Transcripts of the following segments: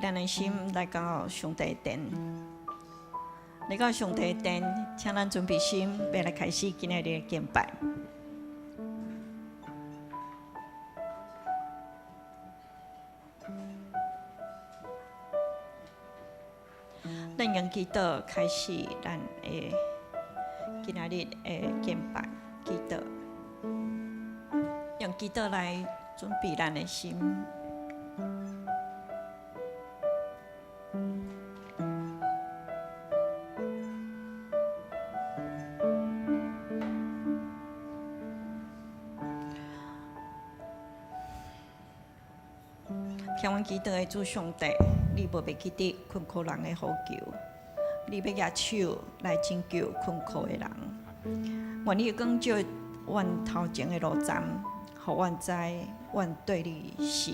咱的心来到上帝殿，来到上帝殿，请咱准备心，要来开始今日的敬拜。咱用祈祷开始咱的今仔日的敬拜，祈祷，用祈祷来准备咱的心。听阮祈祷的主上帝，你无要去得困苦人的呼求，你要举手来拯救困苦的人。愿你光照阮头前的路站，互阮知，阮对你是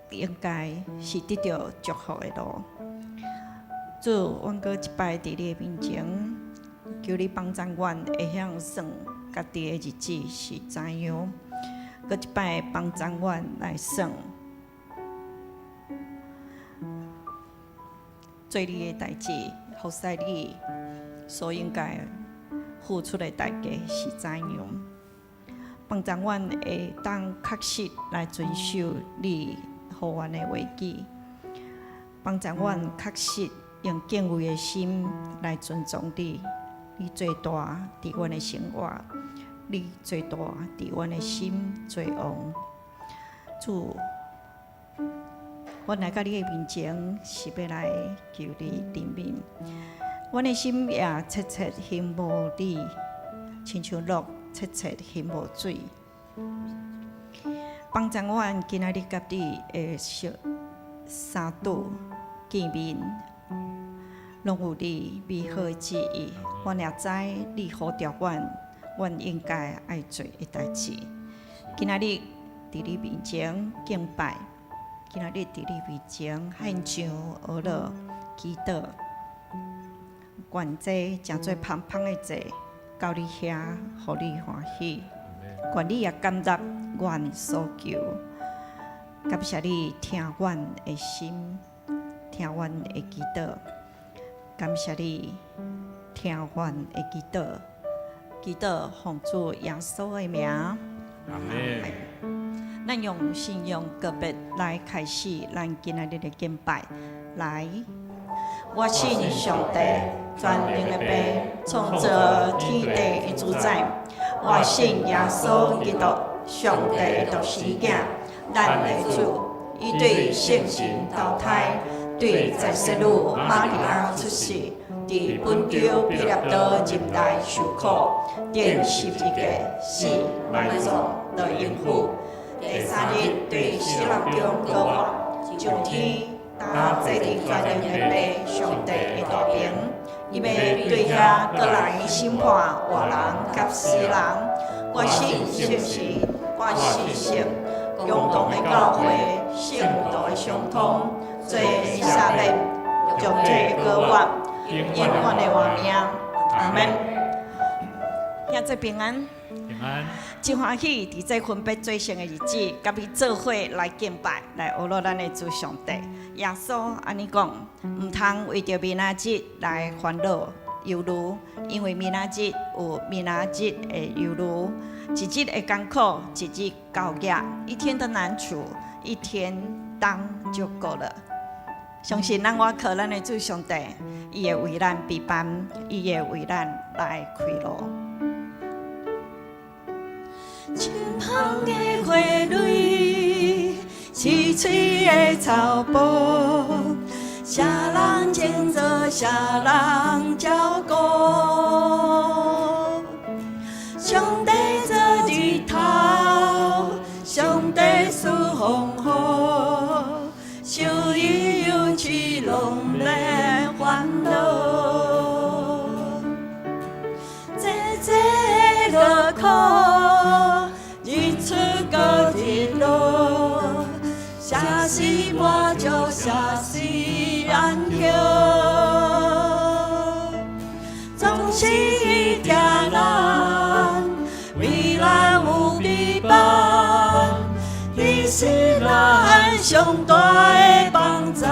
应该是得到祝福的路。主，阮搁一摆伫你的面前，求你帮助阮会晓算家己的日子是怎样。搁一摆帮助阮来算做你的代志，服侍你所应该付出的代价是怎样？帮助阮会当确实来遵守你予阮的话语，帮助阮确实用敬畏的心来尊重你。你最大伫阮的生活。你最大伫阮的心最王，主，阮来到你的面前，是要来求你怜悯。阮的心也切切羡慕你，亲像鹿切切羡慕水。帮助阮今仔日甲你的相处见面，拢有你美好的旨意。阮也知你呼召阮。阮应该爱做的代志，今仔日伫你面前敬拜，今仔日伫你面前献上讹乐祈祷，愿这诚做芳芳的祭到你遐，互你欢喜。愿你也感觉阮所求，感谢你听阮的心，听阮的祈祷，感谢你听阮的祈祷。祈祷奉主耶稣的名，阿门。咱用信用个别来开始咱今仔日的敬拜。来，我信上帝，全能的父，创造天地的主宰。我信耶稣基督，上帝独生子，咱的主，伊对圣神投胎，对在世女玛利亚出世。伫本丢比勒多入内受苦，钉十字架，死埋葬落阴府。第三日对死人中高活，上天搭坐伫全能的父上帝的大边，伊要对遐各来审判活人甲死人。我信圣神，我信圣共同的教会，圣道的相通，做以色列众体高活。永远的活命，阿门。兄做平安，平安。真欢喜伫这分别做成的日子，甲伊做伙来敬拜，来学乐咱的主上帝。耶稣安尼讲，毋通为着明仔日来烦恼忧虑，因为明仔日有明仔日的忧虑，一日的艰苦，一日高压，一天的难处，一天当就够了。相信咱我靠咱的主上帝，伊会为咱备办，伊会为咱来开路。清香的花蕊，青翠的草坡，谁人种作，谁人照顾。上帝做日头，上帝赐风雨，受伊去拢来烦恼，这个苦，日出到日落，啥时满足，啥时安歇，总是伊听咱，为咱有美伴，伊是咱上大的帮助。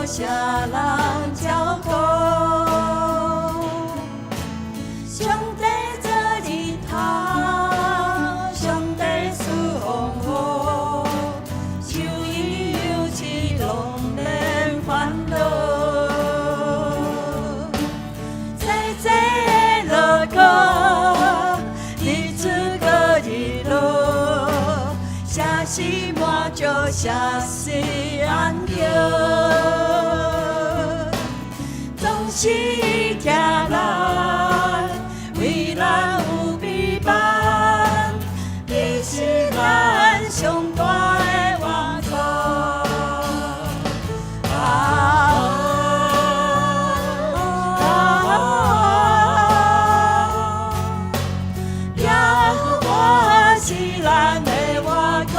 啥人照顾？上帝做日头，上帝赐风雨，受伊有气拢免烦恼。细细的落雨，日出搁日落，啥时满足，啥时安乐。是听咱为咱有美伴，你是咱上大的依靠。耶和华是咱的依靠。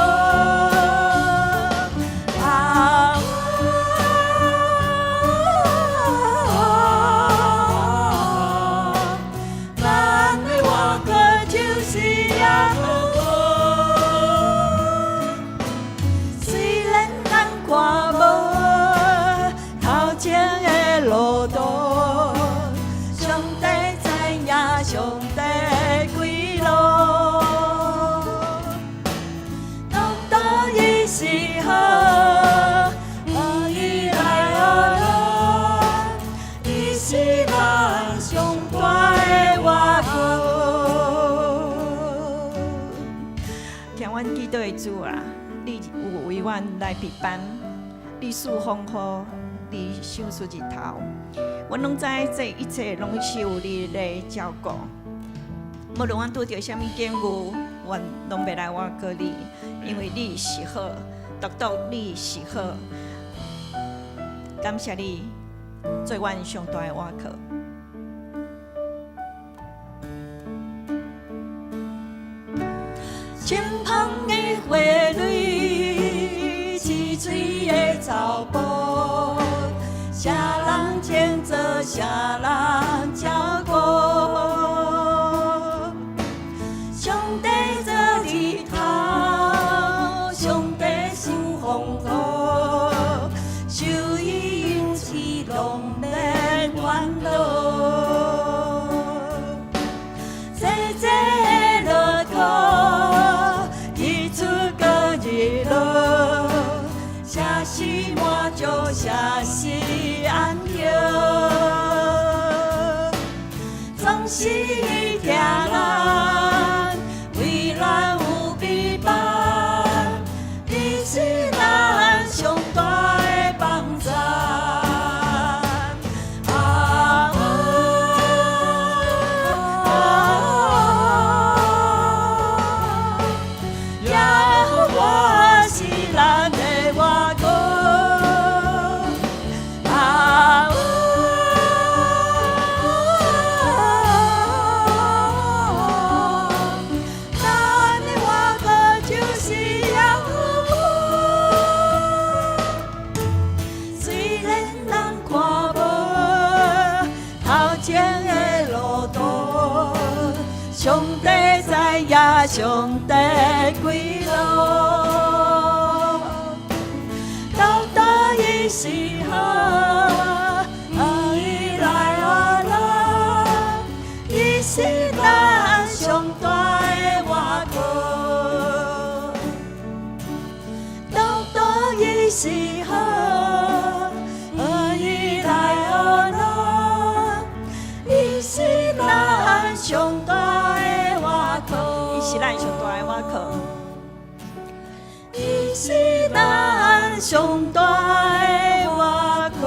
基督的主啊，你有为阮来陪伴，你赐风雨，你赏出日头。阮拢知这一切拢是有你来照顾。无论阮拄着什么境遇，阮拢袂来挖过你，因为你是好，独独你是好。感谢你，做阮上大的依靠。清芳的花蕊，溪水的草坡，啥人牵做，啥人照顾。上帝做日头，上帝赏风雨，受伊应许拢免烦恼。啥是安乐，总是听咱为咱有美伴，你是咱上大的帮助。耶和华是咱的依靠。上帝知影，上帝归路，独独伊是好，爱是好，何以来予咱？伊是咱上大的倚靠，伊是咱上大的倚靠，伊是咱上大的倚靠。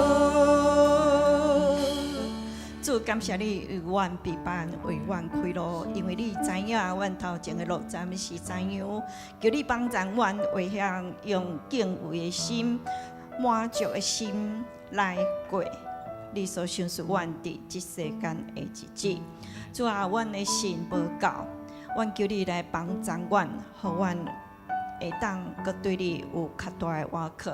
主感谢你为阮陪伴，为阮开路，因为你知影阮头前的路站是怎样，求你帮助阮，为向用敬畏的心、满足的心来过你所赏赐阮伫这世间的日子。主啊，阮的心无够，阮求你来帮助阮，互阮会当搁对你有较大的倚靠。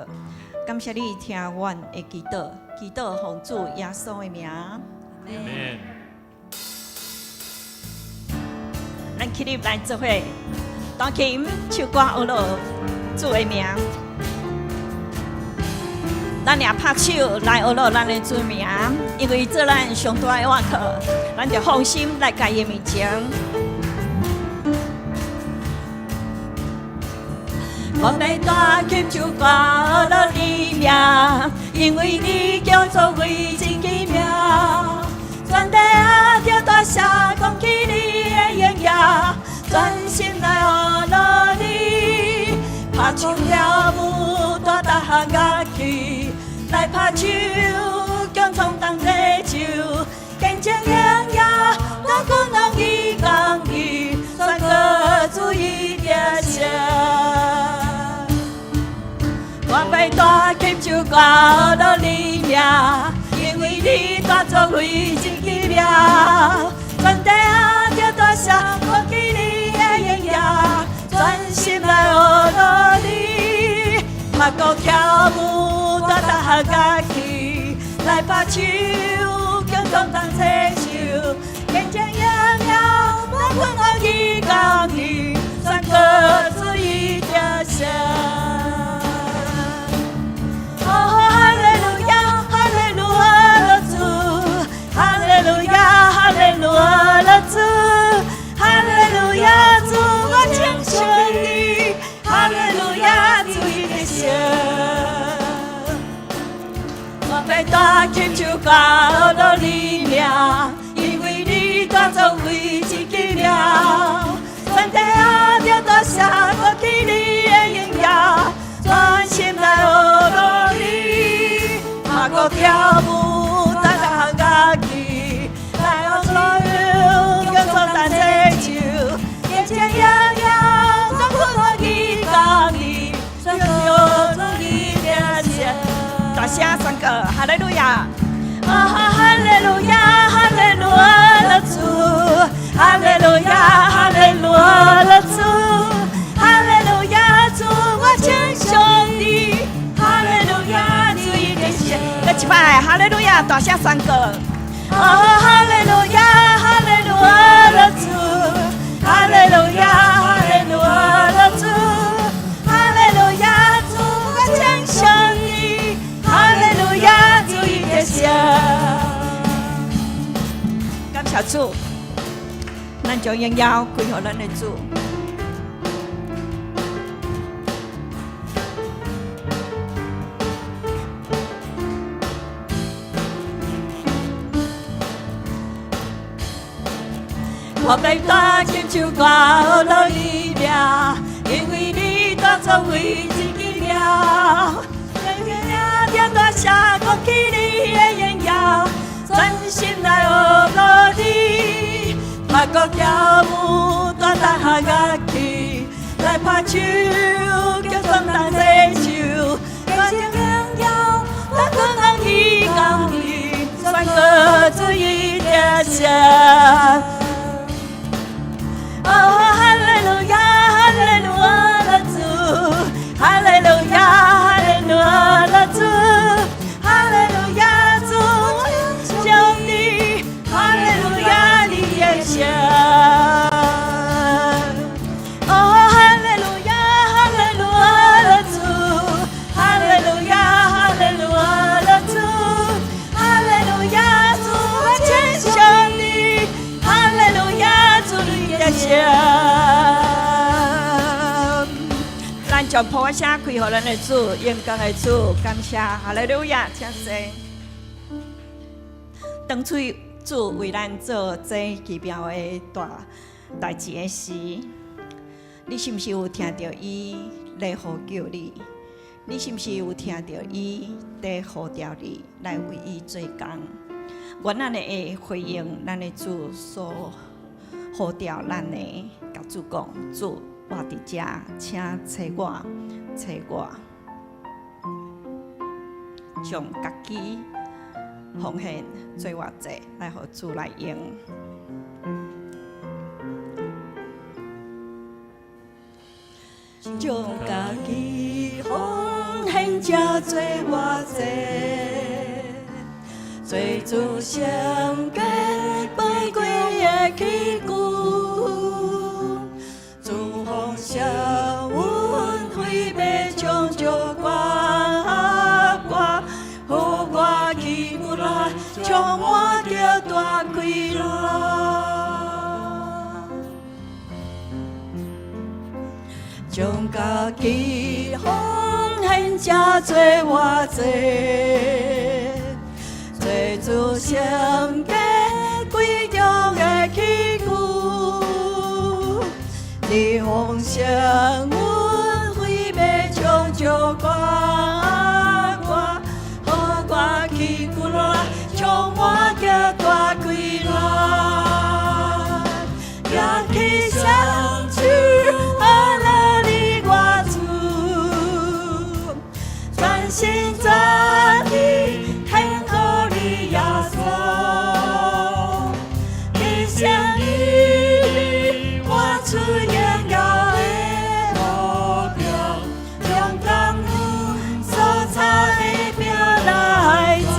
感谢你听阮的祈祷，祈祷奉主耶稣的名。Amen。咱起立来做伙，弹琴唱歌学乐主的名。咱俩拍手来学乐咱的主名，因为做咱上大的倚靠，咱就放心来家伊面前。我要弹琴唱歌学乐你名，因为你叫做为真奇妙。全地啊，要大声讲起你的荣耀，专心来学乐你，拍唱跳舞大大项乐器，来拍手共创同齐手，见证荣耀，咱共同伊讲伊，宣告主伊的声。我要弹琴唱歌学乐你名，因为你大作为真奇妙，全地啊要大声讲起你的荣耀，专心来学乐你，拍鼓跳舞大大项乐器，来拍手共同同齐手，见证荣耀，咱共同伊讲伊，宣告主伊的声。哈利路亚，哈利路亚，主，哈利路亚，哈利路亚，主，哈利路亚，主，我敬上你，哈利路亚，主伊的声。我要弹琴唱歌学乐你名，因为你大作为真奇妙，全地啊要大声讲起你的荣耀，专心来学乐你，拍鼓跳舞大大项乐器，来学所有共创同齐手，见证荣耀，咱共同伊讲伊，宣告主伊的声。大声宣告哈利路亚，哈利路亚，哈利路亚，主，哈利路亚，哈利路亚，主，哈利路亚，主，我敬上你，哈利路亚，主伊的声。再一摆，哈利路亚，大声宣告，哈利路亚，哈利路亚，主，哈利路亚，哈利路亚，主，哈利路亚，主，我敬上你，哈利路亚，主伊的声。感谢主，咱将荣耀归给咱的主。我要弹琴唱歌学乐你名，因为你大作为真奇妙，天天要大声讲起你的荣耀，专心来学乐你，拍鼓跳舞大大项乐器，来拍手共创同齐手，见证荣耀，咱共同伊讲伊，宣告主伊的声。哈利路亚，哈利路亚，主，哈利路亚，哈利路亚，主，哈利路亚，主，我将你，哈利路亚，你的声。哈利路亚，哈利路亚，主，哈利路亚，哈利路亚，主，哈利路亚，主，我敬上你，哈利将普世开予咱的主，永恒的主，感谢哈利路亚，请坐。当初主为咱做这奇妙的代志的时，你是毋是有听到伊来呼叫你？你是毋是有听到伊在呼召你来为伊做工？愿咱会回应咱的主所呼召咱的，甲主讲：主，我伫遮，请找我，找我，将家己奉献做我者，来互主来用。将家己奉献，才做我者，做主圣洁拜过的器具。主奉上阮挥别将就我，互我起舞来，将我叫大开来。将家己奉献，才做我者，做主圣洁贵重的器具。你奉上阮挥别将就我，互我起舞来，将我叫大开来，也去相处。心全意献予你耶稣，一生以我出荣耀的目标，用感恩所采的饼来尝，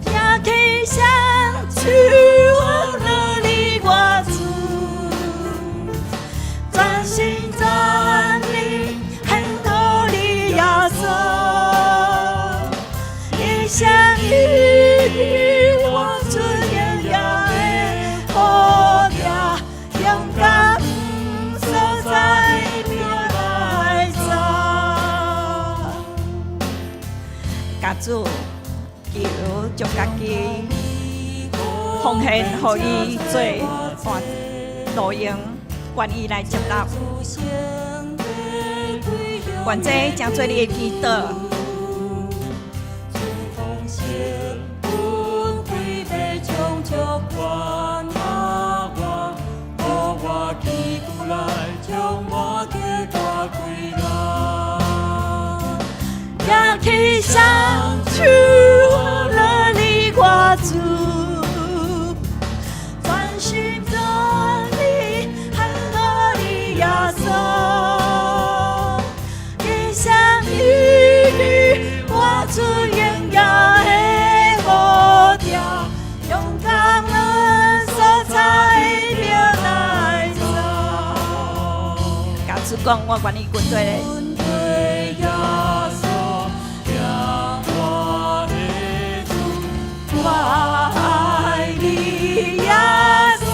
也去相处我了你我主。心全力献予你耶稣，一生以我出荣耀的呼召，用感恩所在命来找。家主求将家己奉献，予伊做路用。愿意来接纳，愿这将做你的祈祷。也去相处了你我主，专心做你。耶稣，一生以我出荣耀的呼召，用感恩所采命来找。甲主讲，我愿意军队嘞。我爱你，耶稣。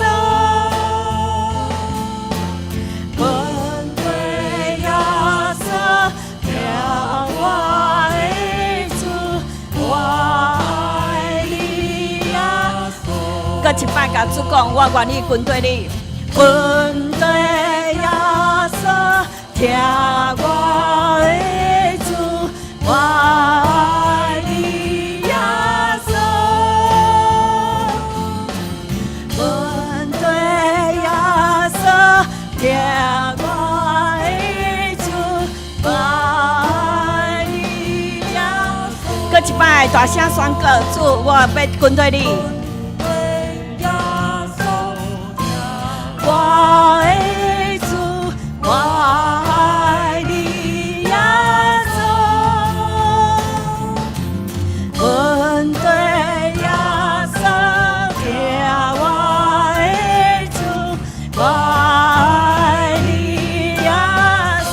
搁一摆甲主讲，我愿意跟对你，跟对耶稣，听我的主，我爱你耶稣，跟对耶稣，听我的主，我爱你耶稣。搁一摆大声宣告，主，我要跟对你。我的主，我爱你耶稣，跟对耶稣，听我的主，我爱你耶稣。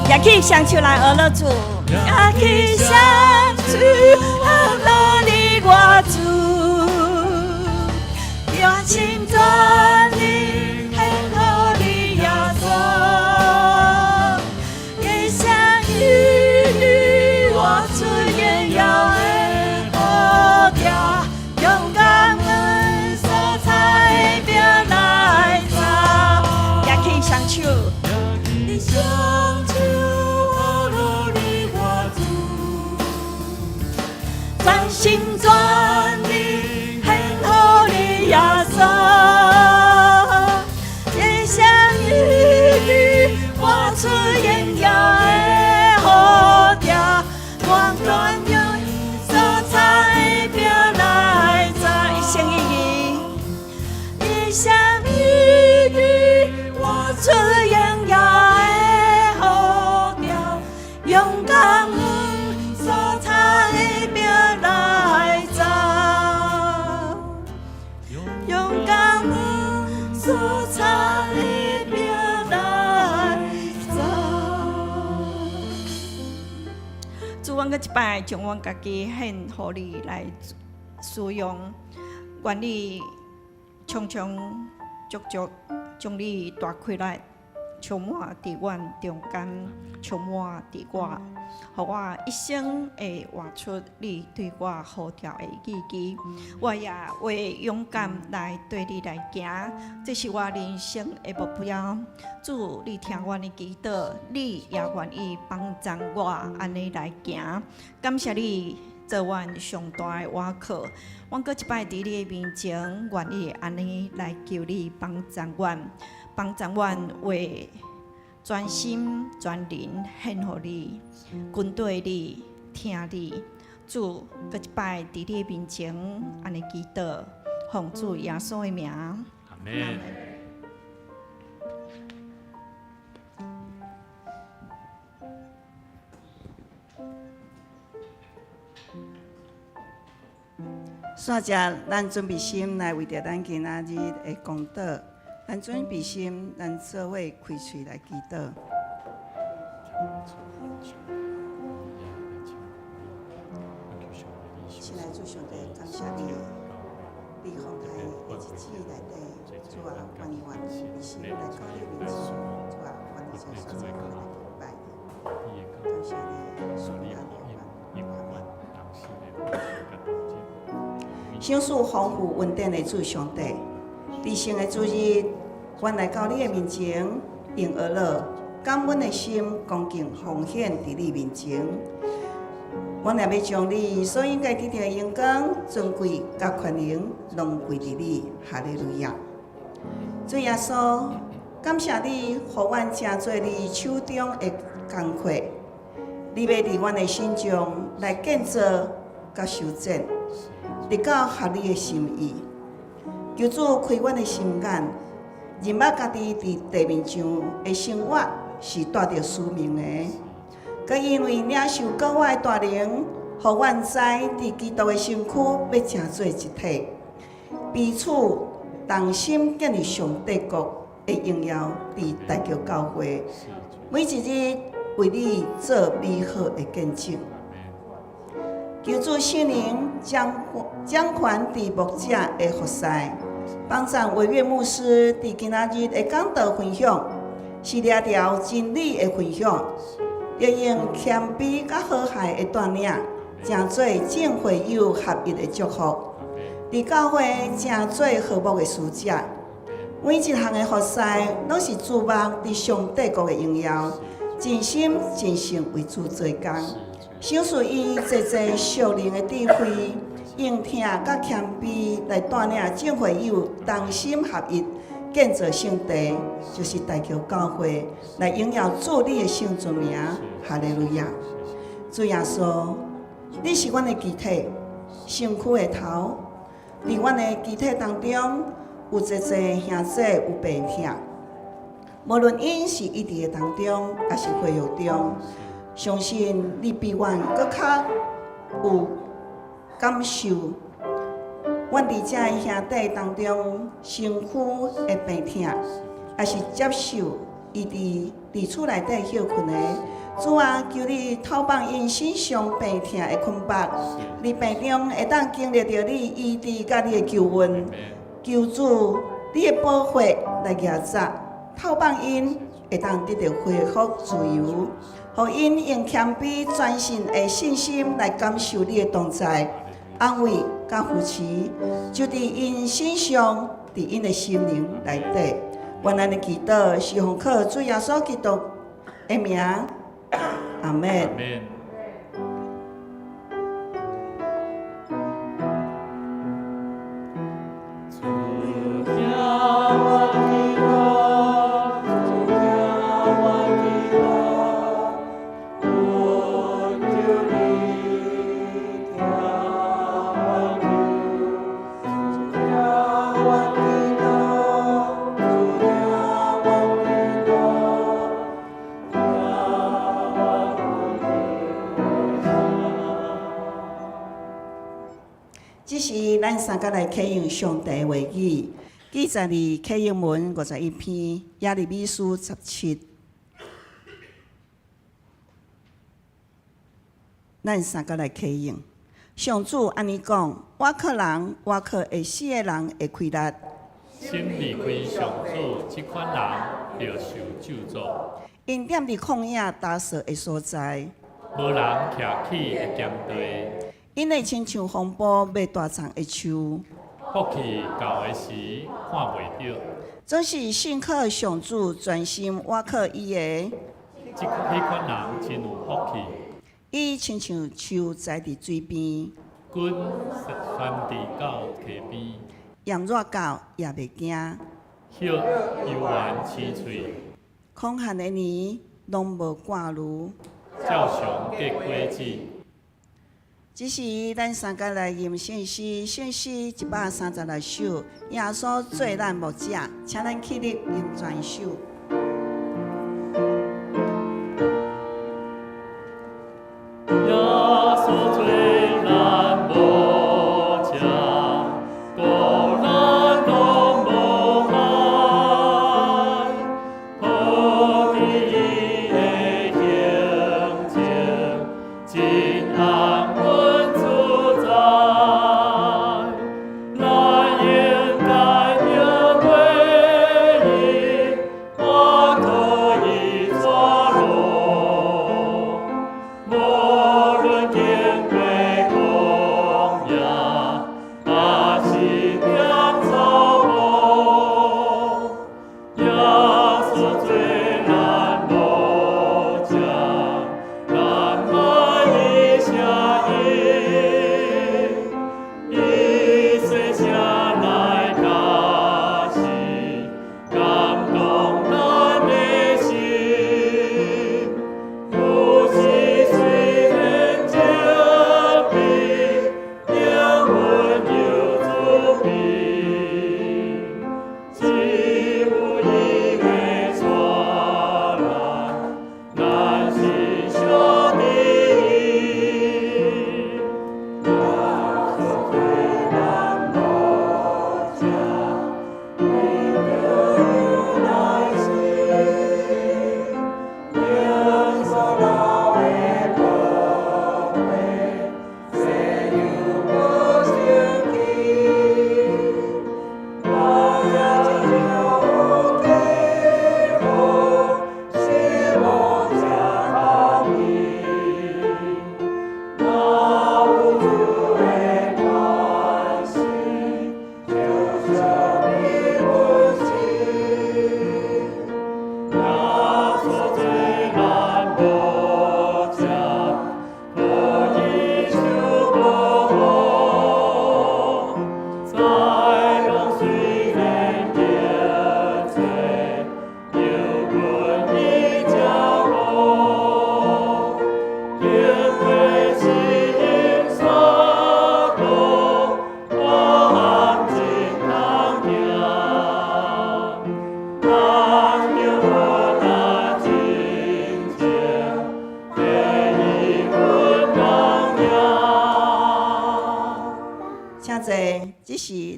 也去相处来学了主，也去相处学了你我主，用心全力。相依的活出荣耀的号召，勇敢所擦的标来走，勇敢所擦的标来走。主，阮搁一摆将阮家己献互你来使用，愿你充充足足将你大开来充满伫阮中间，充满伫我，互我一生会活出你对我呼召的意义。我也会勇敢来对你来行，这是我人生的目标。主，你听阮的祈祷，你也愿意帮助我安尼来行。感谢你做阮上大的倚靠。阮搁一摆伫你的面前，愿意安尼来求你帮助阮，帮助阮为专心全人献互你，跟对你，听你。主，搁一摆伫你的面前安尼祈祷，奉主耶稣的名。阿门。煞只，咱准备心来为着咱今仔日的讲道，咱准备心，咱做伙开喙来祈祷。亲爱的主上帝，感谢你，你放开的日子内底，主啊，愿意为心来到你面前，主啊，愿意在所在来敬拜你，感谢你，属你的享受丰富稳定的主上帝，地上的主日，阮来到你的面前，用乐乐感恩的心，恭敬奉献伫你面前。阮也要将你所应该得到的荣光、尊贵、甲权能，拢归伫你。哈利路亚！主耶稣，感谢你，互阮成做你手中的工课，你要伫阮的心中来建造甲修整。直到合你的心意，求主开阮的心眼，认捌家己伫地面上的生活是带着使命的，佮因为领受国外的大能，互阮知伫基督的身躯要成做一体，彼此同心建立上帝国的荣耀伫大桥教会，每一日为你做美好的见证。求主圣灵掌权伫牧者的服侍，帮助伟月牧师伫今仔日的讲道分享，是掠条真理的分享，要用谦卑甲和谐的带领，成做正会友合一的祝福。伫教会成做和睦的使者，每一项的服侍拢是注目伫上帝国的荣耀，尽心尽性为主做工。享受伊济济属灵的智慧，用听甲谦卑来带领正会友同心合一，建造圣地，就是大桥教会，来荣耀主你的圣尊名。哈利路亚！主耶稣，你是阮的肢体，身躯的头。伫阮的肢体当中，有济济兄弟有病痛，无论因是异地的当中，还是会友中。相信你比阮搁较有感受，阮伫遮的兄弟当中，身躯的病痛，也是接受伊伫厝内底休困的。主啊，求你透放因身上病痛的捆绑，伫病中会当经历着你医治甲你的救恩。求主你的保护来压榨，透放因会当得到恢复自由。互因用谦卑、专心的信心来感受你的同在、安慰甲扶持，就伫因身上，伫因的心灵内底。愿咱的祈祷是奉靠主耶稣基督的名，阿门。甲来启用上帝的话语，记载伫启应文51篇，耶利米书17。咱三个来启用。上主安尼讲：我靠人，我靠会死的人会开力。心离开上主，即款人就受咒诅。因踮伫旷野打扫的所在，无人徛起的咸地。因会亲像风暴要大丛的树。福气到的时看袂到，总是信靠上主，专心倚靠伊的。迄款人真有福气。伊亲像树栽伫水边，根拴伫到溪边，炎热到也袂惊。叶悠然青翠，空旱的年拢无寒露。照常过果子。只是咱三个来吟信诗136首，耶稣做咱牧者，请咱起立吟全首。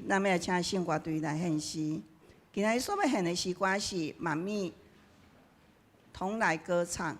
咱要请圣乐队来献诗。今仔日所要献的诗歌是《满蜜同来歌唱》。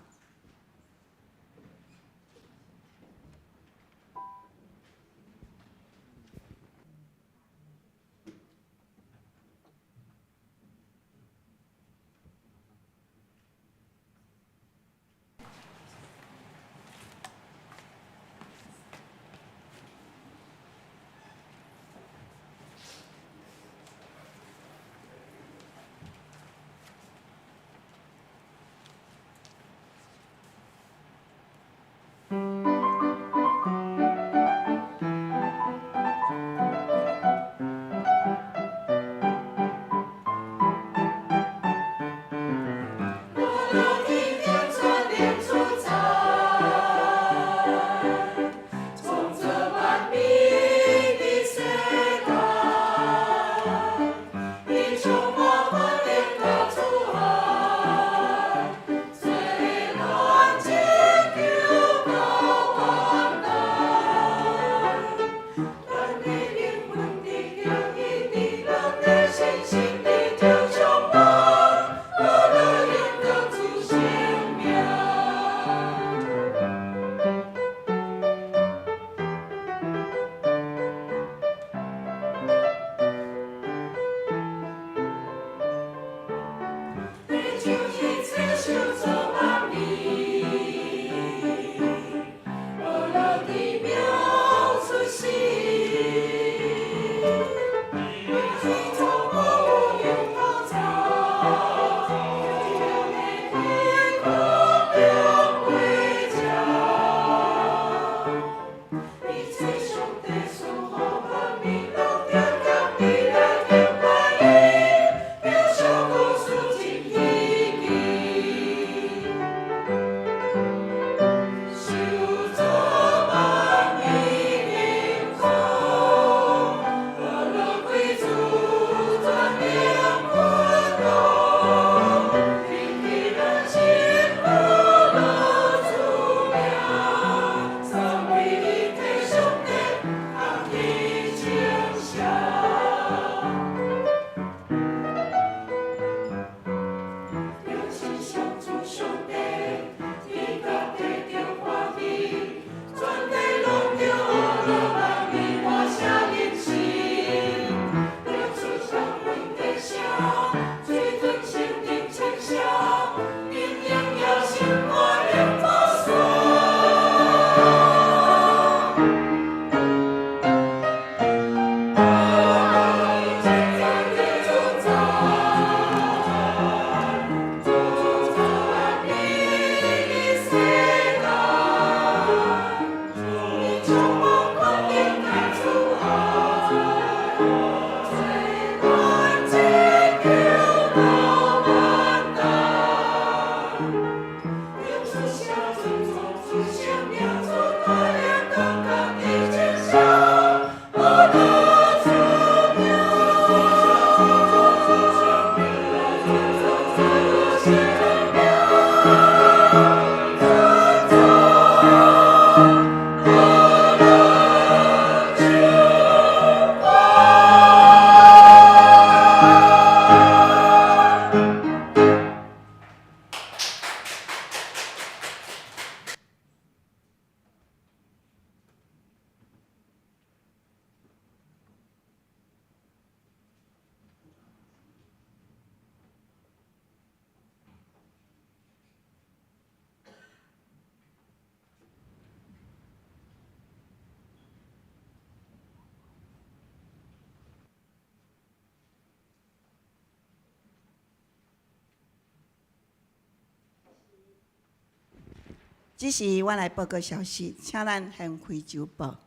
只是我来报告消息，请咱先开周报。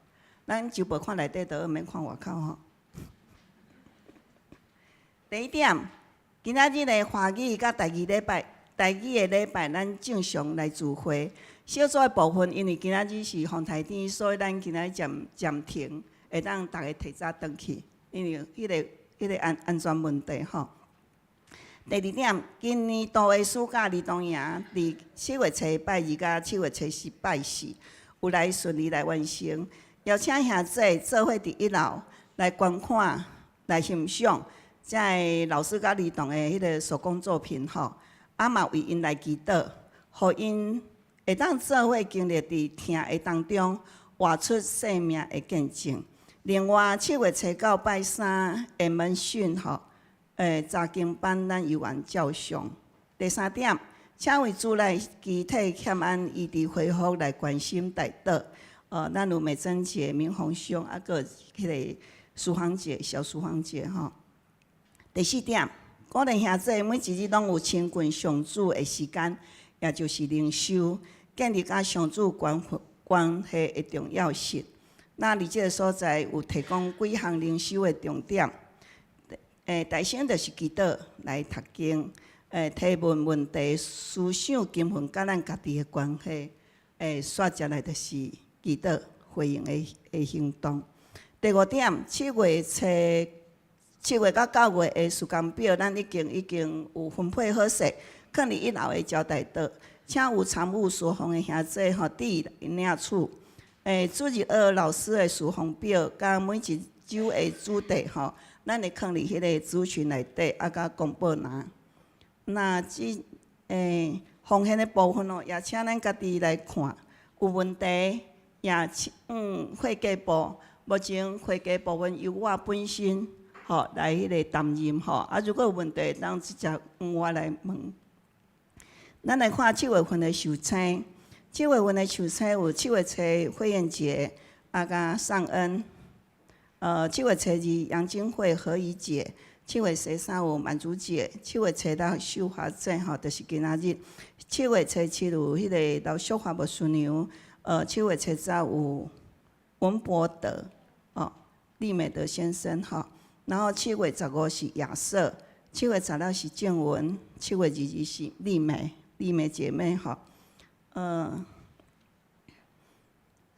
咱周报看内底，就免看外口吼。第一点，今仔日的华语甲台语礼拜，台语的礼拜咱正常来聚会。小组的部分，因为今仔日是风台天，所以咱今仔日暂停，会当大家提早转去，因为迄个安全问题吼。第二点，今年度的暑假儿童营，伫7月初拜2甲7月初4拜4，有来顺利来完成。邀请兄弟做伙伫1楼来观看、来欣赏，遮个老师甲儿童的迄个手工作品吼，嘛为因来祈祷，互因会当做伙经历伫听的当中，活出生命的见证。另外，7月初9拜3的门训吼。查经班咱游玩照相。第三点，请为主内肢体欠安医治恢复来关心代祷。咱有美珍节、明红兄，啊个迄个淑芳节、小淑芳节吼。第四点，鼓励兄弟每一日拢有亲近上主的时间，也就是灵修，建立甲上主关系的重要性。那伫即个所在有提供几项灵修的重点。大先就是祈祷来读经，提问题、思想根本甲咱家己的关系，煞接来就是祈祷回应的行动。第五点，7月到9月的时间表，咱已经有分配好势，放伫1楼的招待桌，请有参与事奉的兄弟吼，伫领取。主日学老师的事奉表，甲每一周的主题吼。咱会放伫迄个族群内底，甲公布栏。那奉献的部分哦，也请咱家己来看。有问题也会计部，目前会计部分由我本身来迄个担任吼。如果有问题，当直接我来问。咱来看7月份的寿星。7月份的寿星有7月初慧燕姐、阿加尚恩。7月初2杨金惠、何怡姐。7月初3有满足姐。7月初6秀华姐吼，就是今仔日。7月初7有迄个老淑华牧师娘。7月初10有文博德，利美德先生吼。然后7月15是亚瑟。7月16是静文。7月22是丽美姐妹吼。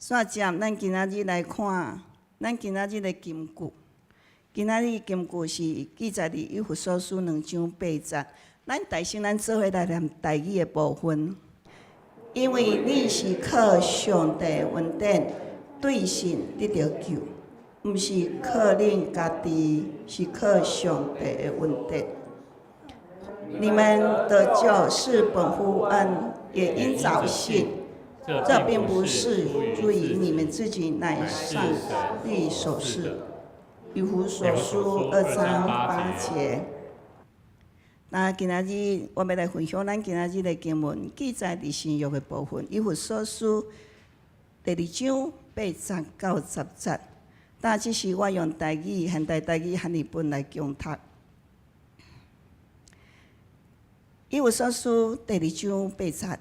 煞接咱今仔日来看，咱今仔日的金句。今仔日金句是记载伫以弗所书2章8节。咱大声咱做伙来念台语的部分。因为你是靠上帝的恩典对信得到救，毋是靠恁家己，是靠上帝的恩典。你们得救是本乎恩，也因早信。这并不是出于你们自己，乃上帝所示。以弗所书2章8节。那今仔日我要来分享咱今仔日的经文，记载伫新约的部分。以弗所书2章8节到10节。但只是我用台语、现代台语和日本来共读。以弗所书2章8节。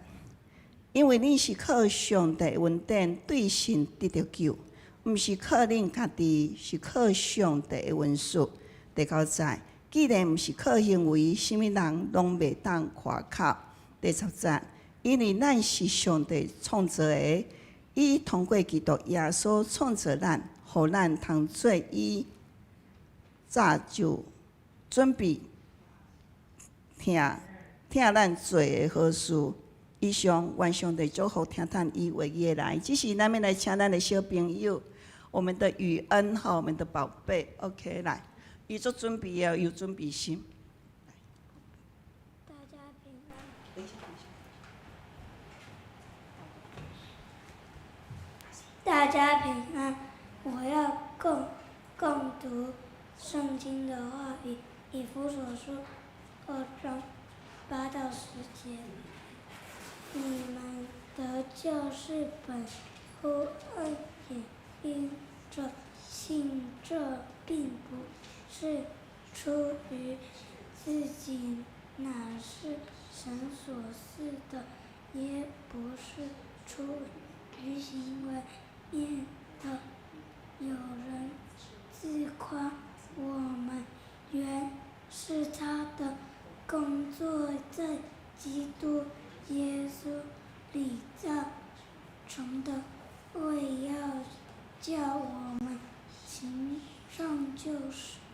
因为你是靠上帝恩典对信得到救，毋是靠恁家己，是靠上帝的恩赐。第9节，既然毋是靠行为，什么人拢袂当夸口。第10节，因为咱是上帝创造的，伊通过基督耶稣创造咱，互咱通做伊早就准备听咱做的好事。以上愿上帝祝福听谈伊话语的来，只是咱要来请咱的小朋友，我们的雨恩和我们的宝贝 ，OK 来，伊做准备哦，有准备心。大家平安。等一下。大家平安。我要共读圣经的话语，以弗所书2章8到10节。你们得救是本乎恩，也因着信，这并不是出于自己，乃是神所赐的，也不是出于行为，免得有人自夸。我们原是他的工作，在基督耶稣里造成的，为要叫我们行上就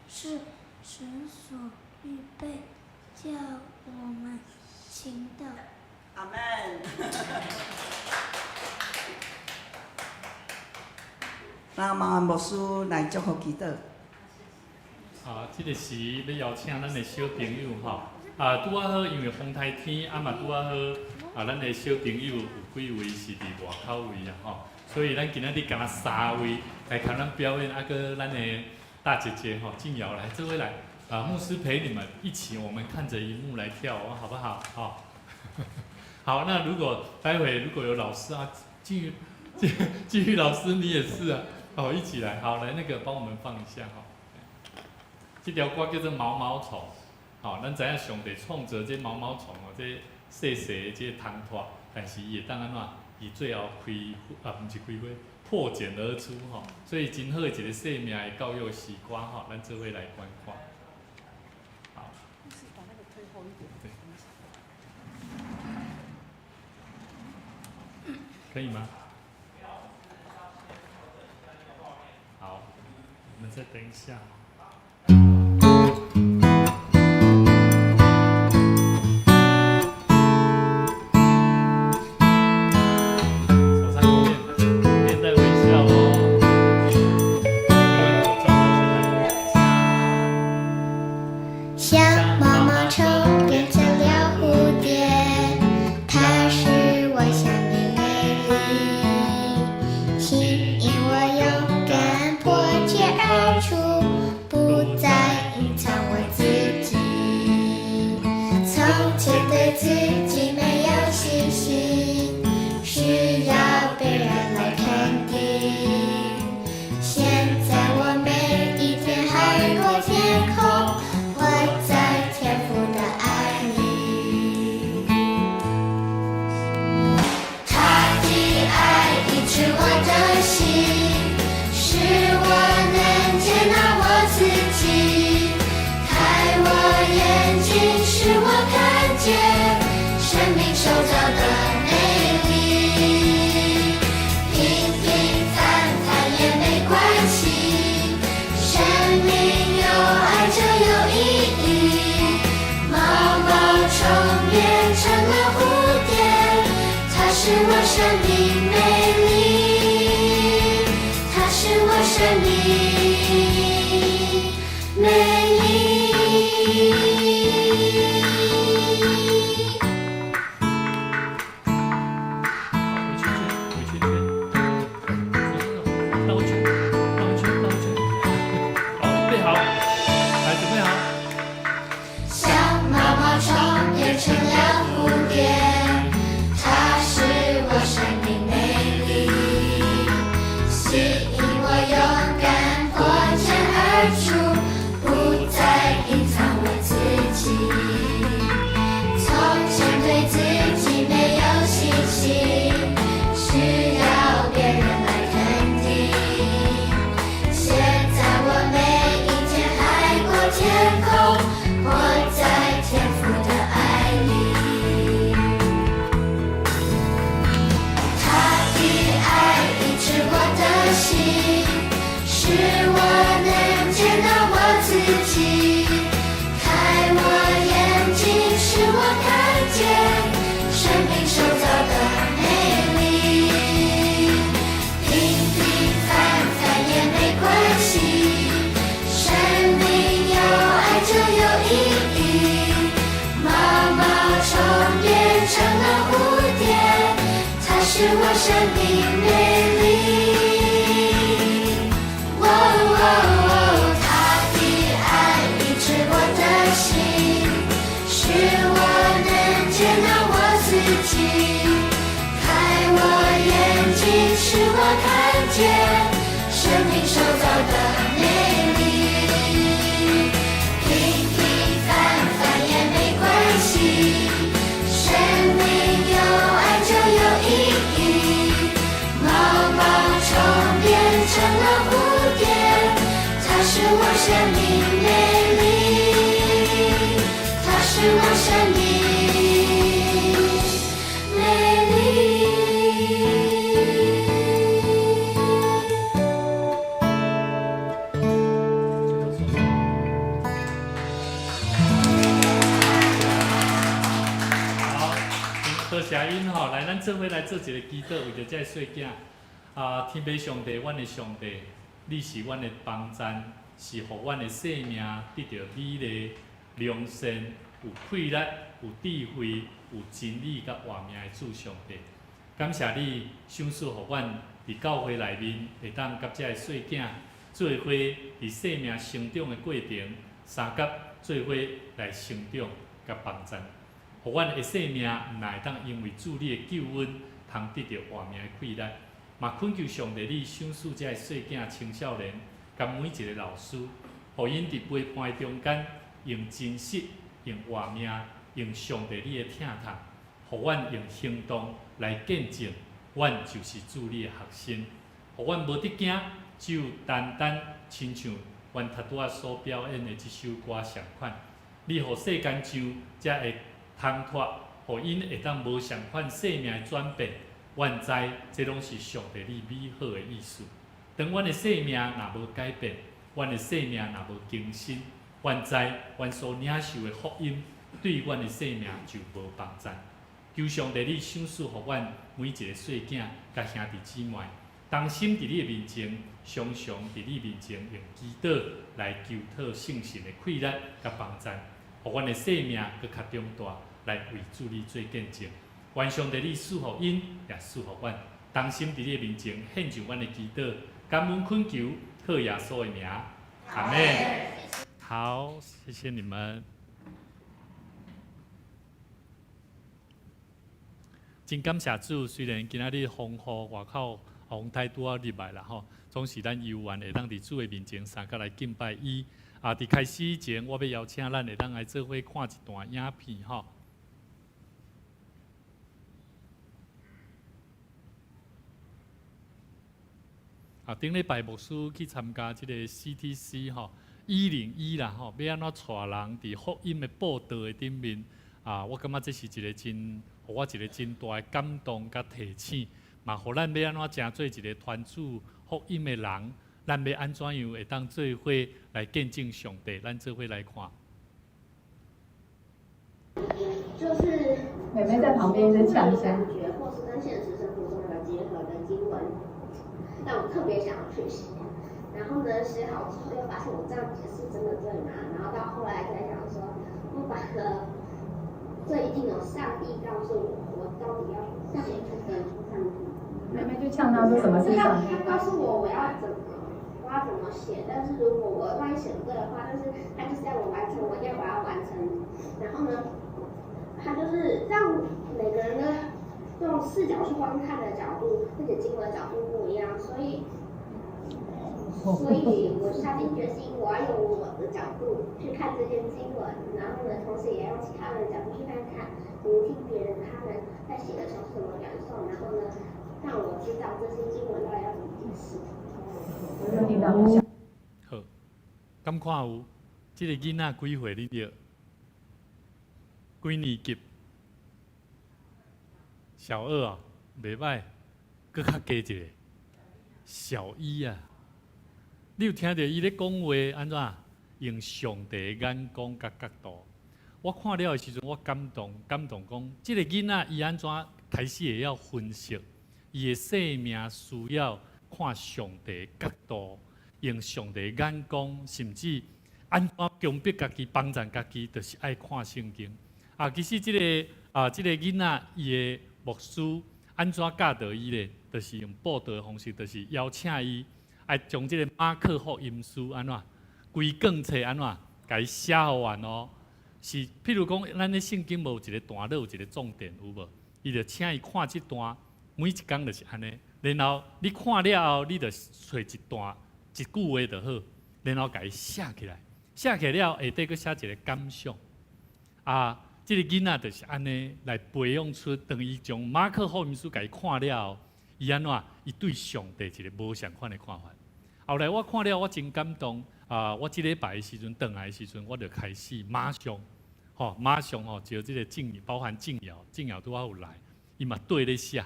是神所预备叫我们行的。阿门。那麻烦牧师来祝福祈祷。这个时要邀请咱的小朋友吼。拄啊好，因为风台天，嘛拄啊好，咱的小朋友有几位是伫外口位啊吼，所以咱今仔日敢3位来看咱表演，个咱的大姐姐吼，静瑶来，这位来，牧师陪你们一起，我们看着荧幕来跳哦，好不好？好，好，那如果待会如果有老师啊，继续老师你也是啊，好，一起来，好，来那个帮我们放一下哈，这条歌叫做毛毛虫。好，咱知影上帝创造这毛毛虫哦，这细细的这虫拖，但是伊会当安怎？伊最后毋是开花，破茧而出吼，所以真好的一个生命的教育时光吼，咱做伙来观看。好。可以吗？好，我们再等一下。从前对自己没有成了蝴蝶，它是我生命美丽，吸引我勇敢破茧而出，不再隐藏我自己。从前对自己没有信心，需要别人来肯定，现在我每一天海阔天空，活在天父的爱里。他的爱医治我的心，使我能见到我自己，开我眼睛，使我看见生命受造的美丽。平平凡凡也没关系，生命有爱就有意义。毛毛虫变成了蝴蝶，它使我生命美丽。他的爱医治我的心，使我能见到我自己，开我眼睛，使我看见生命受造的美丽。平平凡凡也没关系，生命有爱就有意义。毛毛虫变成了蝴蝶，它使我生命美丽，它使我生命美丽。好，多谢因吼，来咱做伙来做一个祈祷，为着这个细囝天父上帝，阮的上帝，你是阮的帮赞，是互阮的生命得到美丽、良善、有气力、有智慧、有真理甲活命的主上帝。感谢你赏赐互阮伫教会内面，会当甲这个细囝做伙伫生命成长的过程，三甲做伙来成长甲帮赞，互阮的生命毋会当因为主你的救恩，通得到活命的气力。嘛恳求上帝，你赏赐这个细囝、青少年，甲每一个老师，互因伫陪伴中间，用真实、用活命、用上帝你的疼痛，互阮用行动来见证，阮就是主你的学生。互阮无得惊，只有单单亲像阮头拄仔所表演的即首歌相款。你互世间上才会通脱，互因会当无相款生命的转变。阮知，这拢是上帝你美好的意思。当阮的生命若无改变，阮的生命若无更新，阮知，阮所领受的福音对阮的生命就无帮助。求上帝你赏赐互阮每一个细囝甲兄弟姊妹，当心伫你的面前，常常伫你面前用祈祷来求讨圣神的气力甲帮助，互阮的生命搁较长大，来为主你做见证。愿上帝你赐互因，也赐互阮，当心伫你面前献上阮的祈祷，感恩恳求，靠耶稣的名，阿门。好，谢谢你们。真感谢主，虽然今仔日风雨外口风台拄仔入来啦吼，总是咱犹原会当伫主的面前三角来敬拜伊。伫开始以前，我要邀请咱会当来做伙看一段影片吼。顶礼拜牧师去参加即个 CTC 吼101啦吼，要安怎带人伫福音的报道的顶面我感觉这是一个真，互我一个真大的感动甲提醒，嘛，互咱要安怎成做一个传主福音的人，咱要安怎样会当做伙来见证上帝，咱做伙来看。就是妹妹在旁边先唱一下。或是跟现实生活中的结合的经文，但我特别想要去写。然后呢，写好之后又发现我这样解释真的对吗？然后到后来才想说，我把这一定有上帝告诉我，我到底要写出跟上帝。妹妹就呛他说什么是上帝？他告诉我要怎么写，但是如果我万一写不对的话，但是他就是要我完成，我要把它完成。然后呢，他就视角去观看的角度，或者经文的角度不一样，所以我下定决心，我要用我的角度去看这篇经文，然后呢，同时也要用其他人的角度去看聆听别人他们在写的时候是什么感受，然后呢，让我知道这些经文到底要怎么解释。好，咁看有，这个囡仔几岁你着？几年级？小二啊，袂歹，搁较加一个，小一啊。你有听到伊咧讲话安怎？用上帝的眼光甲角度。我看了的时阵，我感动讲，即个囡仔伊安怎开始会要分析，伊的生命需要看上帝的角度，用上帝的眼光，甚至安怎强迫家己、帮助家己，就是爱看圣经。其实即个囡仔伊的牧师安怎教导伊咧？就是用报道的方式，就是邀请伊爱将即个马可福音书安怎规卷册安怎，甲伊写好完哦。是，譬如讲，咱咧圣经无一个段落，有一个重点有无？伊就请伊看即段，每一工就是安尼。然后你看了后，你就找一段一句话就好，然后甲伊写起来。写起了下底佫写一个感想。即个囡仔就是安尼来培养出，等于从马可福音书甲伊看了后，伊安怎？伊对上帝一个无相款的看法。后来我看了，我真感动。我即礼拜的時陣，轉來的時陣，我就開始馬上就即個靜，包含靜瑤都有來，伊嘛對咧寫，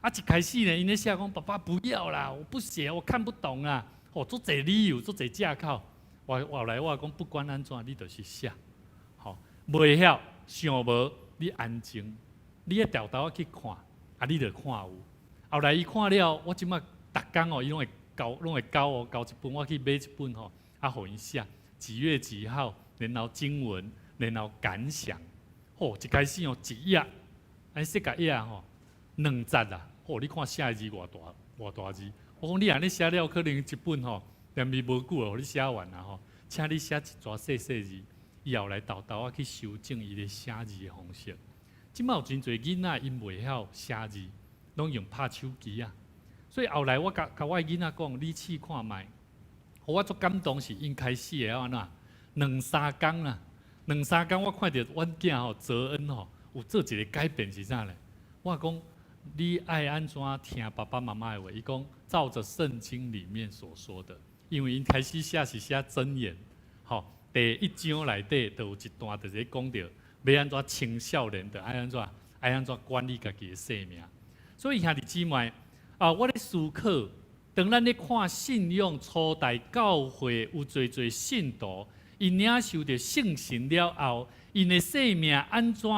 一開始呢，因咧寫講爸爸不要啦，我不寫，我看不懂啦，做儕理由，做儕藉口。後來我講不管安怎，你就是寫，袂曉想無，你安靜，你一條頭去看，你就看有。後來伊看了，我即馬逐工伊攏會交我交一本，我去買一本互伊寫幾月幾號，然後經文，然後感想，一開始一頁，四個頁2節啦，你看寫字偌大字，我講你安尼寫了，可能一本連未無久互你寫完啦請你寫一撮細字，以後來豆豆去修正伊咧寫字的方式。即馬有真濟囡仔因袂曉寫字，攏用拍手機啊。所以後來我甲我的囡仔講，你試看覓，我足感動是因開始會安怎2-3工啦，2-3工我看到阮囝澤恩有做一個改變是啥咧？我講你愛安怎聽爸爸媽媽的話？伊講照着聖經裡面所說的，因為因開始寫是寫箴言，第1章內底就有一段就是講到要安怎青少年的愛安怎管理家己的生命。所以兄弟姊妹。我咧思考，當咱咧看信仰初代教會有儕信徒，因領受着聖神了後，因的生命安怎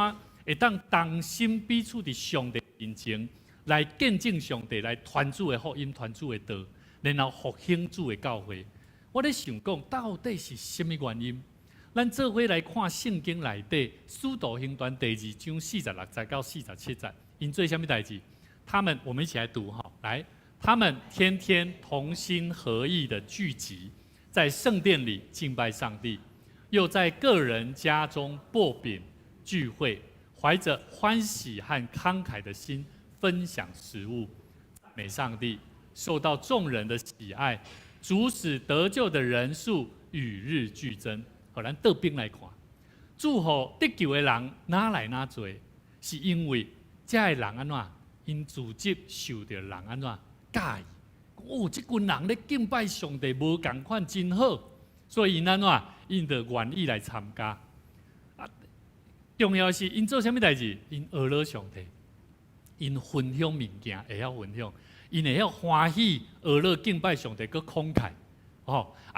會當心彼此伫上帝面前來見證上帝，來傳主的福音、傳主的道，然後復興主的教會。我咧想講，到底是什麼原因？咱做伙來看聖經內底《使徒行傳》第2章46節到47節，因做什麼代志？我們一起來讀來，他們天天同心合意的聚集，在聖殿裡敬拜上帝，又在個人家中擘餅聚會，懷着歡喜和慷慨的心分享食物，讚美上帝，受到眾人的喜愛，主使得救的人數與日俱增。咱倒邊來看，祝福得救的人哪來哪多，是因為這個人安怎？因自己受到人安怎介意？這群人咧敬拜上帝無共款真好，所以因安怎？因就願意來參加。重要是因做啥物代志？因學了上帝，因分享物件會曉分享，因會曉歡喜學了敬拜上帝，佮慷慨。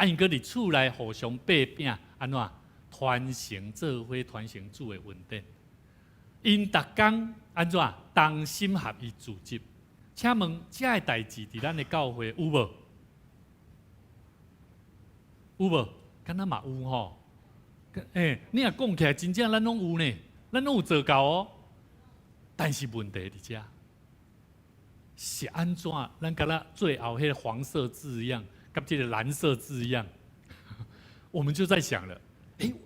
因佮佇厝內互相掰餅，安怎？傳承做伙傳承主的恩典。因逐工安怎同心合意組織？請問這個代志佇咱的教會有無？有無？敢若嘛有吼。你若講起來，真正咱攏有呢，咱攏有做到哦。但是問題佇遮，是安怎？咱敢若最後迄個黃色字樣，跟這個藍色字樣，我們就在想了，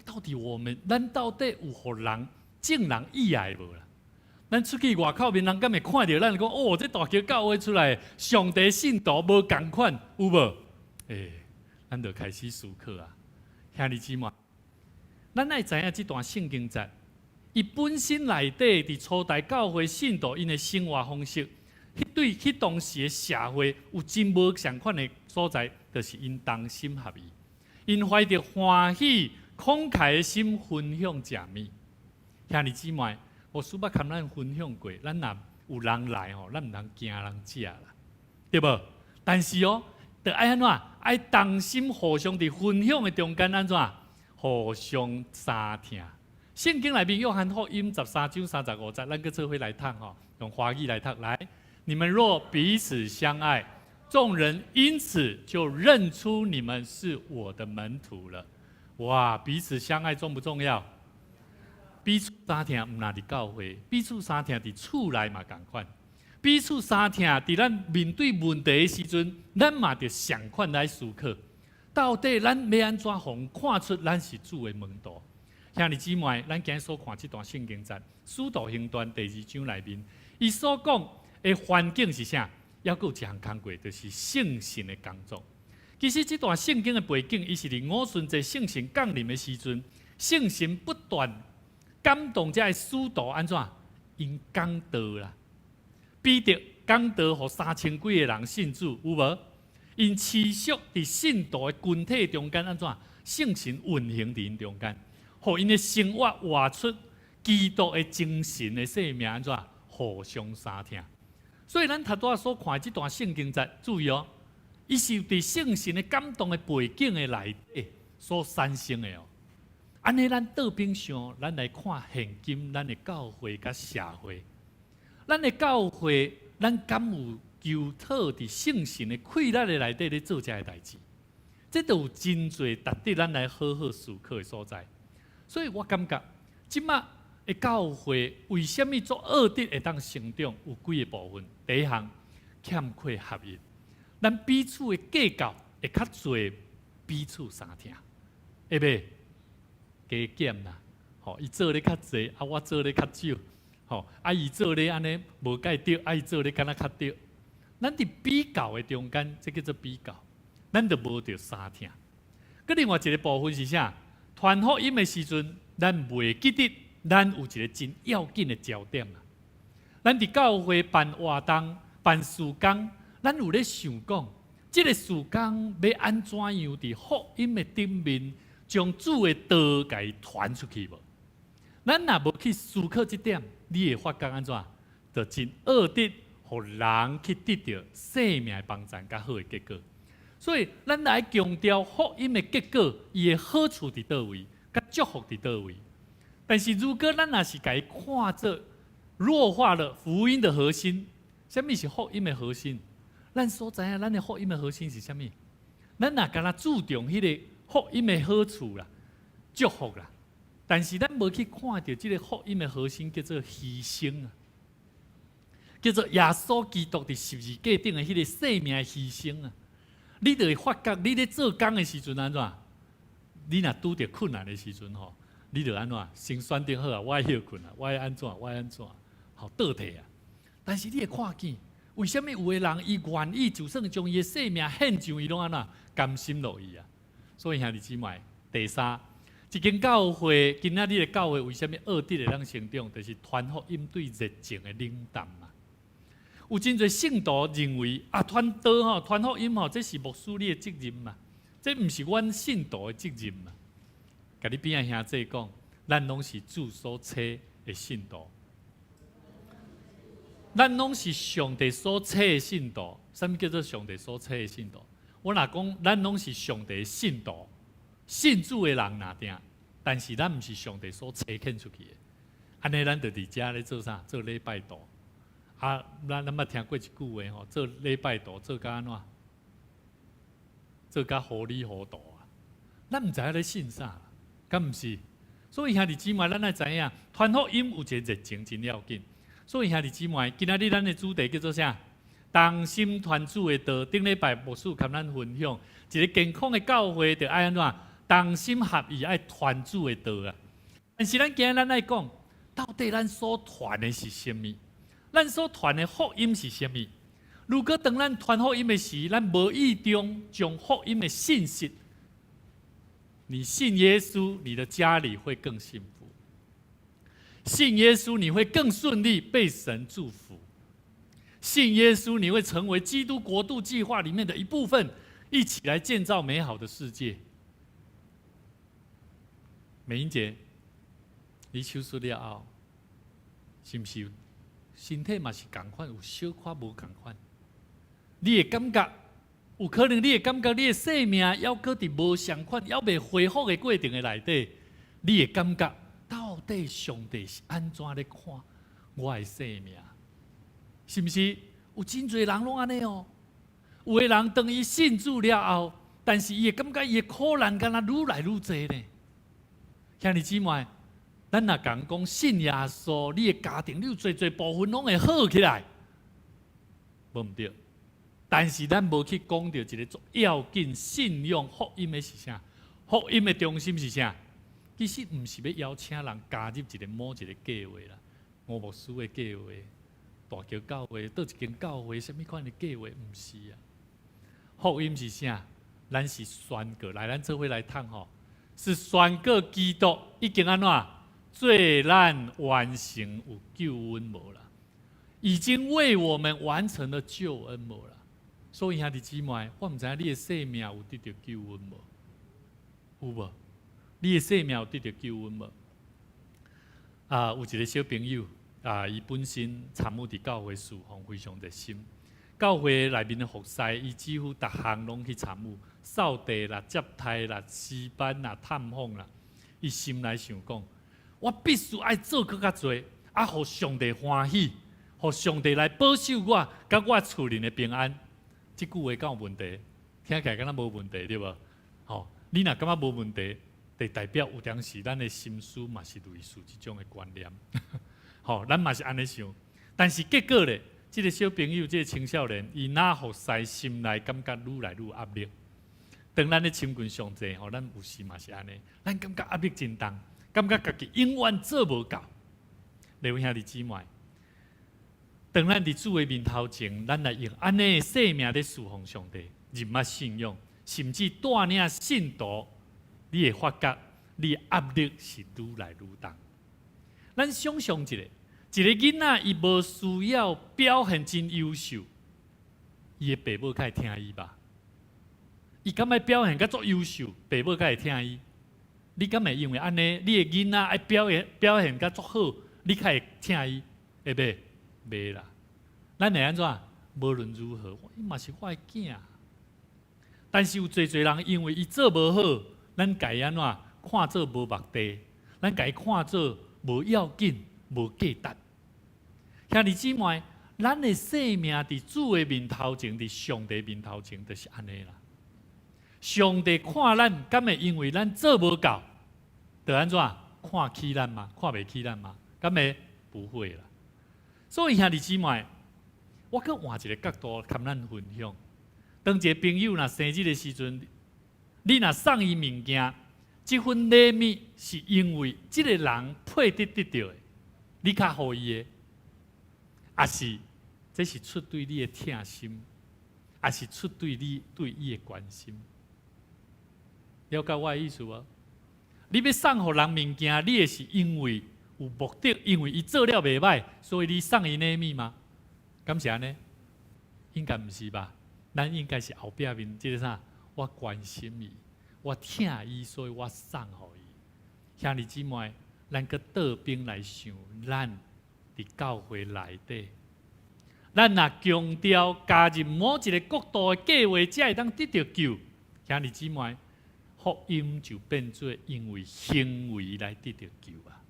到底咱到底有互人？眾人意愛無啦？咱出去外口面，人敢会看到咱讲哦，这大桥教会出来，上帝信徒无共款，有无？咱就开始思考啊，兄弟姊妹，咱爱知影这段圣经节，伊本身内底伫初代教会信徒因的生活方式，对当时的社会有真无相款的所在，就是因同心合意，因怀着欢喜慷慨的心分享食物。兄弟姊妹，无输捌跟咱分享过，咱若有人来吼，咱毋通惊人食啦，对无？但是哦，着爱安怎？爱同心互相伫分享的中间安怎？互相相听。圣经内面约翰福音13章35节，咱个做伙来读吼，用华语来读。来，你们若彼此相爱，众人因此就认出你们是我的门徒了。哇，彼此相爱重不重要？彼此相听，唔那伫教会，彼此相听伫厝内嘛共款。彼此相听，伫咱面对问题的时阵，咱嘛着相款来思考，到底咱要安怎互看出咱是主的门徒？兄弟姊妹，咱今日所看这段圣经节《使徒行传》第2章内面，伊所讲的环境是啥？还有一项工过，就是圣神的工作。其实这段圣经的背景，伊是伫五旬节圣神降临的时阵，圣神不断感动这使徒安怎？因讲道啦。彼得讲道，互3000几个人信主，有无？因持续伫信徒的群体中间安怎？圣神运行伫因中间，互因的生活活出基督的精神的生命安怎？互相相听。所以咱头拄所看这段圣经节，注意哦，伊是伫圣神的感动的背景的内底所产生的哦。安尼，咱倒边想，咱来看现今咱的教会甲社会。咱的教会，咱敢有求讨伫圣神的气力的内底咧做这个代志？这都有真侪值得咱来好好思考的所在。所以我感觉，即马的教会为什么做恶德会当成长？有几个部分。第一项，欠缺合一，咱彼此的计较会较侪，彼此相听，会袂？加减啦，吼，伊做咧较侪，啊，我做咧较少。啊，伊做咧安尼无介对，啊，伊做咧敢若较对。咱伫比较的中间，这叫做比较，咱就无着相听。佮另外一个部分是啥？传福音的时阵，咱袂记得，咱有一个真要紧的焦点啊。咱伫教会办活动、办事工，咱有咧想讲，这个事工要安怎样伫福音的顶面，将主的道甲伊传出去无？咱若无去思考这点，你会发觉安怎？就真恶德，互人去得到生命的帮助甲好的结果。所以，咱来强调福音的结果，伊的好处伫倒位，甲祝福伫倒位。但是，如果咱若是甲伊看作弱化了福音的核心，什么是福音的核心？咱所知影，咱的福音的核心是什么？咱若敢若注重迄个福音的好处啦、祝福啦。但是咱无去看到这个福音的核心叫做牺牲啊，叫做耶稣基督伫十字架顶的迄个生命的牺牲啊。你就会发觉，你咧做工的时阵安怎？你若拄着困难的时阵吼，你就安怎？先选定好啊，我要休困啊，我要安怎？我要安怎？好倒退啊！但是你会看见，为什么有的人伊愿意就算将伊的生命献上，伊拢安怎？甘心乐意啊！所以兄弟姊妹，第三。一间教会，今仔日的教会为什么恶德会当成长？就是传福音对热情的冷淡嘛。有真侪圣徒认为啊，传道吼、传福音吼，这是牧师你的责任嘛，这毋是阮信徒的责任嘛。甲你边仔兄弟讲，咱拢是主所册的信徒，咱拢是上帝所册的信徒。什么叫做上帝所册的信徒？我若讲，咱拢是上帝的信徒。信主的人哪定，但是咱毋是上帝所呈现出去的。安尼，咱就伫遮咧做啥？做礼拜道。啊，咱捌听过一句话吼，做礼拜道做甲安怎？做甲糊里糊涂啊！咱毋知影咧信啥，敢毋是？所以兄弟姊妹，咱爱知影，传福音有一个热情真要紧。所以兄弟姊妹，今仔日咱的主题叫做啥？同心传主的道。顶礼拜牧师甲咱分享，一个健康的教会就爱安怎？同心合意爱传主的道啊！但是咱今日咱爱讲，到底咱所传的是什么？咱所传的福音是什么？如果当咱传福音的时，咱无意中将福音的信息，你信耶稣，你的家里会更幸福；信耶稣，你会更顺利被神祝福；信耶稣，你会成为基督国度计划里面的一部分，一起来建造美好的世界。美英姐，你手术了后，是不是身体嘛是同款，有小可无同款？你会感觉，有可能你会感觉你的生命还搁伫无相款，还未恢复的过程的内底，你会感觉到底上帝是安怎咧看我的生命？是不是有真侪人拢安尼哦？有的人当伊信主了后，但是伊会感觉伊的苦难敢若愈来愈多呢？兄弟姊妹，咱若讲信耶稣，你的家庭你有侪部分拢会好起来，无毋对。但是咱无去讲到一个最要紧信仰福音的是啥？福音的中心是啥？其实毋是要邀请人加入一个某一个计划啦，吴牧师的计划、大桥教会、倒一间教会，什么款的计划？毋是啊。福音是啥？咱是宣告，来咱做伙来谈吼，是宣告基督已经安怎罪难完成，有救恩无啦？已经为我们完成了救恩无啦？所以兄弟姊妹，我唔知影你的生命有得到救恩无？有无？你的生命有得到救恩无？有一个小朋友伊本身参与伫教会侍奉非常热心，教会内面的服侍，伊几乎逐项拢去参与，扫地啦、接待啦、诗班啦、探访啦，伊心内想讲，我必须爱做更较多，互上帝欢喜，互上帝来保守我，甲我厝人的平安。这句话敢有问题？听起来敢若无问题，对无？吼，你若感觉无问题，就代表有当时咱的心思嘛是类似这种的观念。吼，咱嘛是安尼想，但是结果咧，这个小朋友、这个青少年，伊哪服侍心内感觉愈来愈压力。当咱咧亲近上帝，吼，咱有时嘛是安尼，咱感觉压力真重，感觉家己永远做无够。各位兄弟姊妹。当咱伫主的面头前，咱来用安尼的生命咧侍奉上帝，人物信仰，甚至带领信徒，你会发觉你的压力是愈来愈重。咱想象一个囡仔，伊无需要表现真优秀，伊的父母才会听伊吧？伊敢会表现甲足优秀，父母才会听伊？你敢会因为安尼，你的囡仔爱表现甲足好，你才会听伊？会袂？袂啦，咱会安怎？无论如何，伊嘛是我的囝。但是有侪人因为伊做无好，咱家安怎看做无目的，咱家看做无要紧、无价值。兄弟姊妹，咱的生命伫主的面头前，伫上帝面头前，就是安尼啦。上帝看咱，敢会因为咱做无够，就安怎看起咱嘛？看袂起咱嘛？敢会？不会啦。所以兄弟姊妹，我搁换一个角度跟咱分享。当一个朋友若生日的时阵，你若送伊物件，这份礼物是因为这个人配得到的，你较予伊的，还是这是出对你的疼心，还是出对你对伊的关心？了解我的意思无？你要送互人物件，你也是因为有目的，因为伊做了袂歹，所以你送伊礼物吗？敢是安尼？应该毋是吧？咱应该是后壁面即个啥？我关心伊，我疼伊，所以我送互伊。兄弟姊妹，咱搁倒边来想，咱伫教会内底，咱若强调加入某一个国度的计划，才会当得到救。兄弟姊妹，福音就变做因为行为来得到救啊，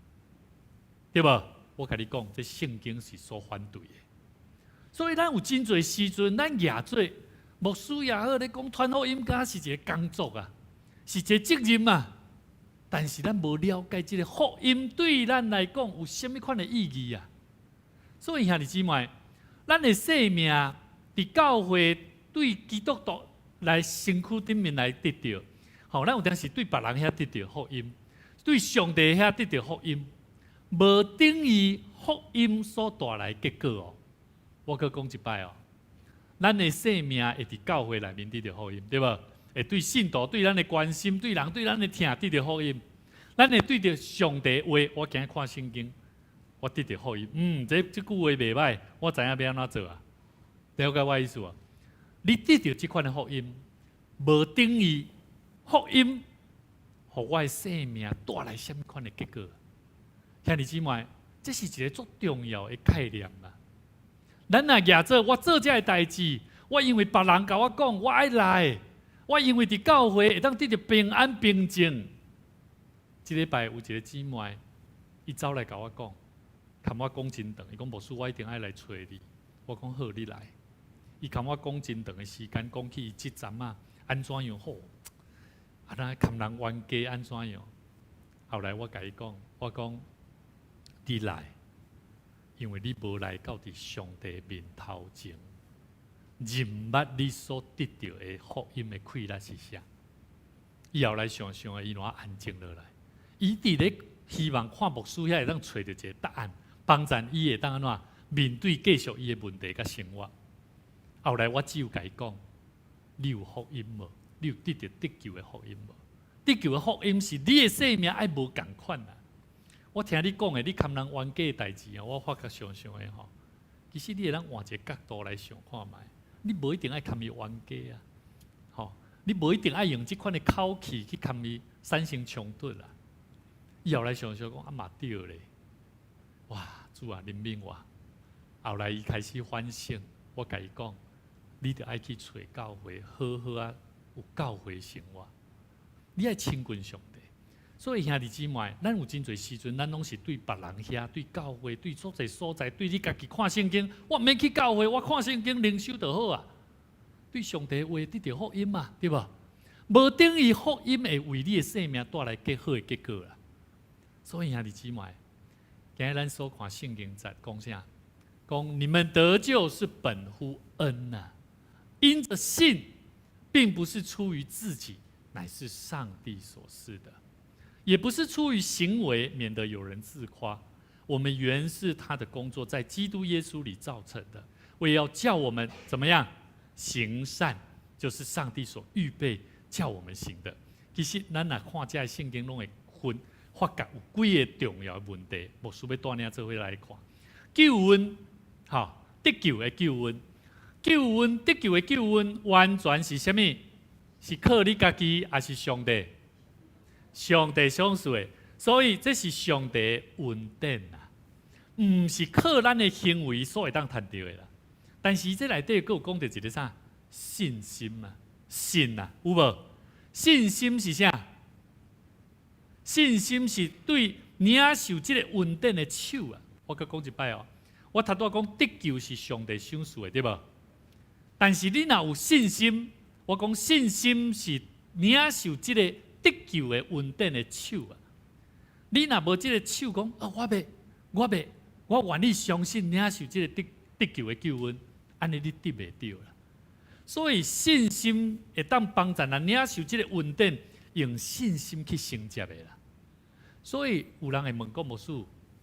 对无？我甲你讲，这圣经是所反对的。所以咱有真侪时阵，咱业做牧师也好，咧讲传福音，敢是一个工作啊，是一个责任啊。但是咱无了解这个福音对咱来讲有甚物款的意义啊。所以兄弟姊妹，咱的生命伫教会对基督徒来身躯顶面来得到，吼，咱有当时对别人遐得到福音，对上帝遐得到福音。无等于福音所带来结果哦。我搁讲一摆哦，咱的生命会伫教会内面得到福音，对无？会对信徒、对咱的关心、对人、对咱的听得到福音。咱会对着上帝话，我今日看圣经，我得到福音。这句话袂歹，我知影要安怎做啊？了解我意思啊？你得到这款的福音，无等于福音，互我的生命带来什么款的结果？兄弟姊妹，这是一个足重要的概念啦。咱若举做我做这个代志，我因为别人甲我讲，我爱来，我因为伫教会会当得到平安平静。这礼拜有一个姊妹，伊走来甲我讲，含我讲真长，伊讲牧师，我一定爱来找你。我讲好，你来。伊含我讲真长的时间，讲起伊即阵啊，安怎样好，啊那含人冤家安怎样。后来我甲伊讲，我讲你来，因为你无来到伫上帝面头前，认捌你所得到的福音的快乐是啥。以后来想想的，伊若安静落来。伊伫咧希望看牧师遐会当找到一个答案，帮助伊会当安怎面对继续伊的问题甲生活。后来我只有甲伊讲：你有福音无？你有得到得救的福音无？得救的福音是你的生命爱无共款啊！我听你讲的，你含人冤家的代志啊，我发觉想想的吼，其实你会当换一个角度来想看卖，你无一定爱含伊冤家啊，吼，你无一定爱用这款的口气去含伊产生冲突啦。以后来想想讲啊嘛对咧，哇主啊怜悯我。后来伊开始反省，我甲伊讲，你着爱去找教会，好好啊有教会生活，你爱亲近上帝。所以兄弟姊妹，咱有真侪时阵，咱拢是对别人遐、对教会、对所在所在、对你家己看圣经，我毋免去教会，我看圣经灵修就好啊。对上帝话得到福音嘛，对无？无等于福音会为你的生命带来更好的结果啦。所以兄弟姊妹，今日咱所看圣经在讲啥？讲你们得救是本乎恩呐、因着信，并不是出于自己，乃是上帝所赐的，也不是出于行为，免得有人自夸。我们原是他的工作，在基督耶稣里造成的，为要叫我们怎么样行善，就是上帝所预备叫我们行的。其实咱若看这圣经，拢会发觉有几个重要的问题，牧师要带领做伙来看。救恩，得救的救恩，得救的救恩，完全是什么？是靠你家己，还是上帝？上帝赏赐的，所以这是上帝的恩典啊，唔是靠咱的行为所会当赚到的啦。但是这内底佫有讲到一个啥？信心啊，信啊，有无？信心是啥？信心是对领受这个恩典的手啊！我佮讲一摆哦，我头拄讲得救是上帝赏赐的，对无？但是你若有信心，我讲信心是领受这个得救的恩典的手啊！你若无这个手讲我愿意相信领受这个得救的救恩，安尼你得袂到啦。所以信心会当帮助人领受这个恩典，用信心去承接的啦。所以有人会问讲牧师，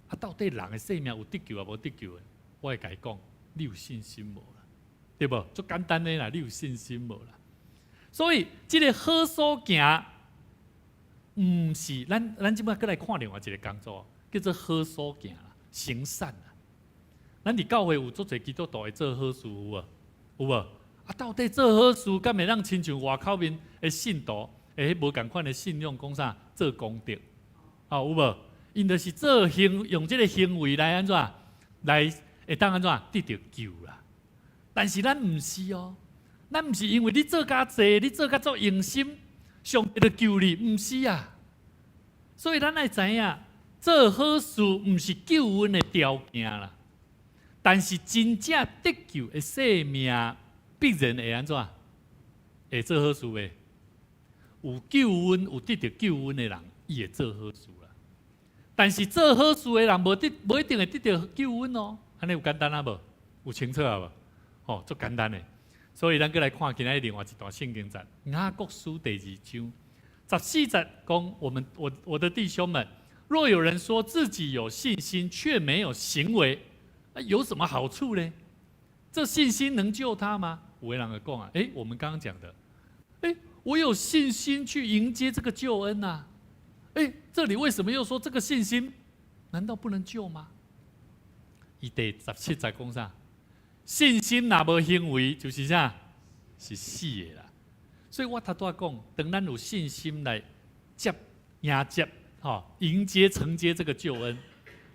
啊，到底人的生命有得救啊，无得救的？我会甲伊讲，你有信心无啦？对无？足简单的啦，你有信心无啦？所以这个好所行，唔是咱即摆过来看另外一个工作，叫做好所行啦，行善啦。咱伫教会有足侪基督徒会做好事有无？有无？啊，到底做好事，敢会让亲像外口面的信徒，迄无共款的信用，讲啥做功德？有无？因就是用这个行为来安怎？来会当安怎得到救啦？但是咱唔是哦，咱唔是因为你做较济，你做较足用心，上帝就救你，唔是啊。所以咱爱知影，做好事唔是救恩的条件啦。但是真正得救的生命，必然会安怎？会做好事的。有救恩、有得到救恩的人，伊会做好事啦。但是做好事的人，无一定会得到救恩哦。安尼有简单啊无？有清楚啊无？哦，足简单的。所以咱过来看今仔另外一段圣经在雅各书第2章14节讲，我的弟兄们，若有人说自己有信心，却没有行为，有什么好处呢？这信心能救他吗？有的人会讲啊，我们刚刚讲的，我有信心去迎接这个救恩啊，这里为什么又说这个信心难道不能救吗？伊第17节讲啥？信心若无行为，就是啥？是死的啦。所以我头拄讲，当咱有信心来迎接、迎接、承接这个救恩，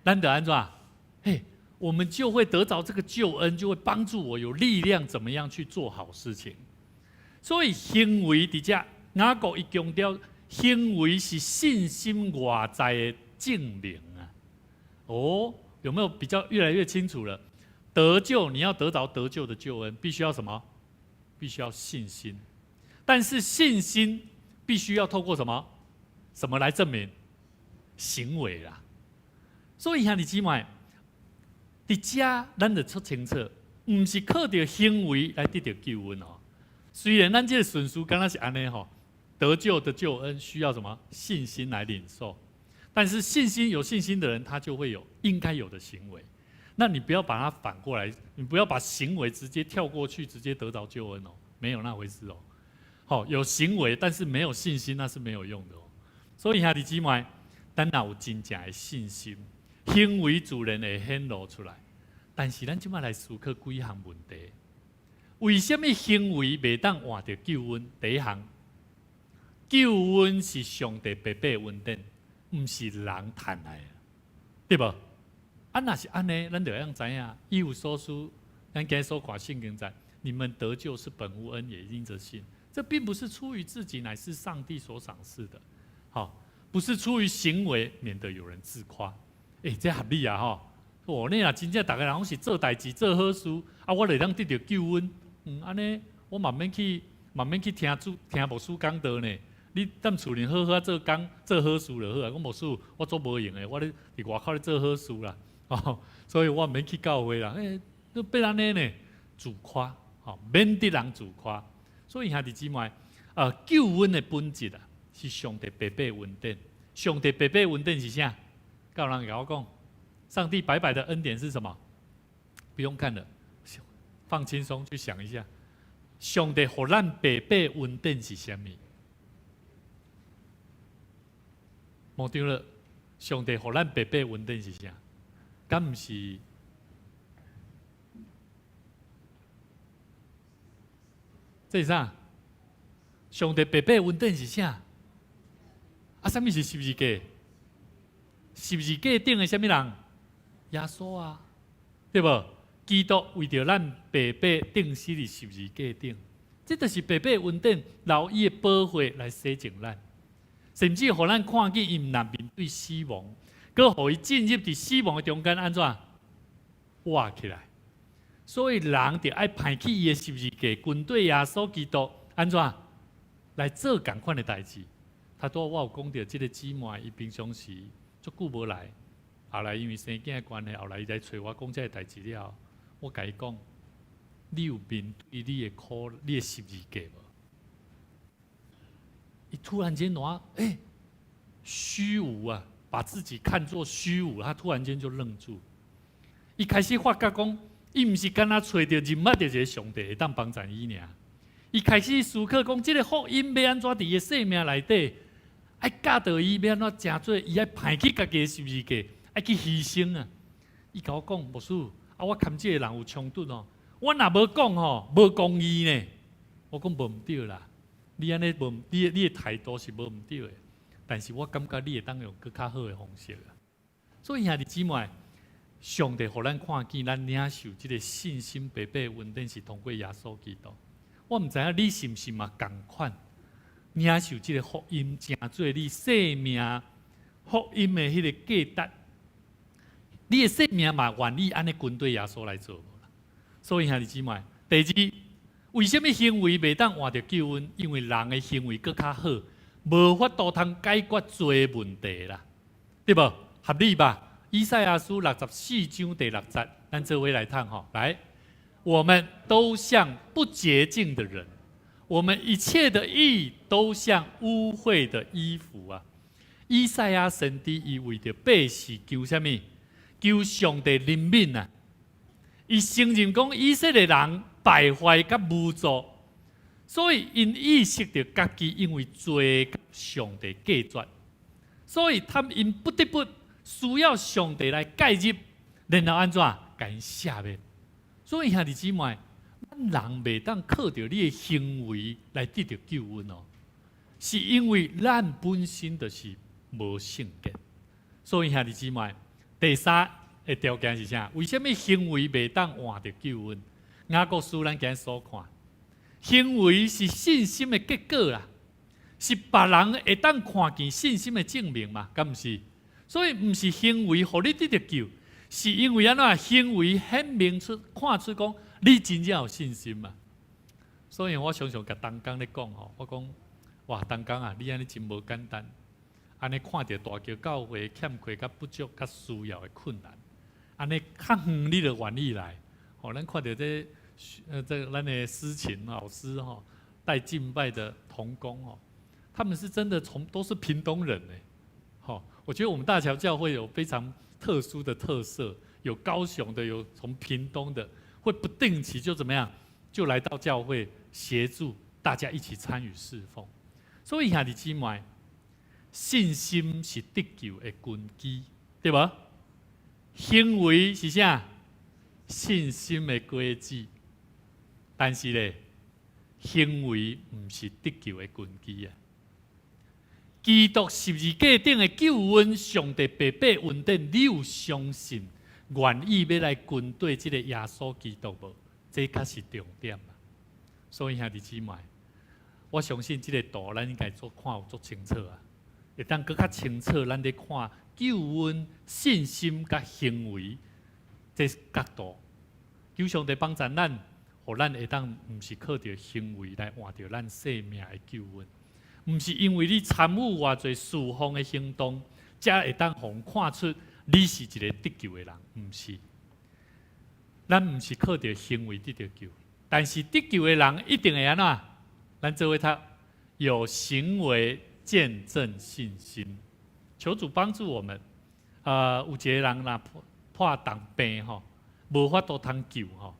咱得安怎？我们就会得着这个救恩，就会帮助我有力量，怎么样去做好事情。所以行为伫遮，雅各一强调，行为是信心外在的证明啊。有没有比较越来越清楚了？得救，你要得着得救的救恩，必须要什么？必须要信心。但是信心必须要透过什么？什么来证明？行为啦。所以兄弟姊妹，伫遮咱就出清楚，唔是靠着行为来得到救恩哦。虽然咱这个顺序刚刚是安尼吼，得救的救恩需要什么？信心来领受。但是有信心的人，他就会有应该有的行为。那你不要把它反过来，你不要把行为直接跳过去，直接得到救恩哦，没有那回事哦。有行为，但是没有信心，那是没有用的哦。所以兄弟姊妹，咱若有真正的信心，行为自然会显露出来。但是咱即摆来思考几项问题：为什么行为袂当换到救恩？第一项，救恩是上帝白白恩典，唔是人赚来的，对不？若是安尼，咱就要知影，一无所书，咱今日所看圣经在，你们得救是本乎恩，也因着信。这并不是出于自己，乃是上帝所赏赐的。不是出于行为，免得有人自夸。这合理啊！你若真正大家人拢是做代志、做好事，我就当得到救恩。安尼我慢慢去听牧师讲道呢。你踮厝里好好做工、做好事就好啊。我牧师，我做无用的，我咧伫外口咧做好事啦。所以我免去教会啦。都变安尼呢，自夸，免得人自夸。所以兄弟姊妹，救恩的本质啊，是上帝白白恩典。上帝白白恩典是啥？有人甲我讲，上帝白白的恩典是什么？不用看了，放轻松去想一下，上帝给咱白白恩典是什么？忘掉了，上帝给咱白白恩典是啥？敢不是？这是啥？上帝白白恩典是啥？什么是十字架？十字架顶的什么人？耶稣啊，对不？基督为着咱白白钉死伫十字架顶，这就是白白恩典，留伊的保护来洗净咱，甚至互咱看见伊毋但面对死亡，佮互伊进入伫死亡的中间，安怎活起来？所以人就爱排起伊的十字架，军队耶稣基督安怎来做同款的代志？他拄我有讲到，这个姊妹伊平常时足久无来，后来因为生囝的关系，后来伊来找我讲这个代志了后，我甲伊讲，你有面对你的苦、你的十字架无？伊突然间虚无啊，把自己看作虚无，他突然间就愣住。伊开始发觉讲，伊毋是干那找到认捌到一个上帝会当帮助伊尔。伊开始思考讲，这个福音要安怎伫伊生命内底，爱教导伊要安怎真做，伊爱排起家己的十字架，爱去牺牲啊！伊甲我讲，牧师，我看这个人有冲突哦，我若无讲吼，无公义呢。我讲无毋对啦，你安尼无，你的态度是无毋对的。但是我感觉你会当用更较好的方式啊。所以兄弟姊妹，上帝互咱看见，咱领受这个信心白白恩典是通过耶稣基督。我毋知影你是毋是嘛同款领受这个福音，成做你生命福音的迄个价值。你的生命嘛愿意安尼跟对耶稣来做无啦？所以兄弟姊妹，第二，为什么行为袂当换到救恩？因为人的行为更较好，无法度通解决罪问题啦，对无？合理吧？以赛亚书64章第6节，咱做伙来读吼，来。我们都像不洁净的人，我们一切的义都像污秽的衣服啊！以赛亚先知伊为着百姓求什么？求上帝怜悯啊！伊承认讲以色列人败坏甲无助，所以因意识到家己因为罪甲上帝隔绝，所以他们因不得不需要上帝来介入，然后安怎甲因赦免。所以兄弟姊妹，咱人袂当靠着你的行为来得到救恩哦，是因为咱本身就是无圣洁。所以兄弟姊妹，第三个条件是啥？为什么行为袂当换到救恩？雅各书咱今日所看，行为是信心的结果啦，是别人会当看见信心的证明嘛？敢毋是？所以毋是行为互你得到救，是因为安怎行为显明出看出讲你真正有信心嘛？所以我常常甲东江咧讲吼，我讲哇，东江啊，你安尼真无简单，安尼看着大桥教会欠缺、甲不足、甲需要的困难，安尼较远你就愿意来。哦，咱看到这咱的诗琴老师哈，带敬拜的同工哦，他们是真的都是屏东人呢。好，我觉得我们大桥教会有非常特殊的特色，有高雄的，有从屏东的，会不定期就怎么样，就来到教会协助大家一起参与侍奉。所以兄弟姊妹，信心是得救的根基，对吧？行为是啥？信心的果子。但是咧，行为唔是得救的根基啊！基督十字架顶的救恩，上帝白白恩典，你有相信、愿意要来跟对这个耶稣基督无？这才是重点啊！所以兄弟姊妹，我相信这个图咱应该看有足清楚啊，会当更较清楚，咱咧看救恩、信心甲行为这角度，求上帝帮助咱。互咱会当，毋是靠着行为来换着咱生命的救恩，毋是因为你参与偌侪侍奉的行动，才会当互看出你是一个得救的人，毋是。咱毋是靠着行为得到救，但是得救的人一定会安怎？咱做伙读，有行为见证信心。求主帮助我们。有一个人若破重病吼，无法度通救吼。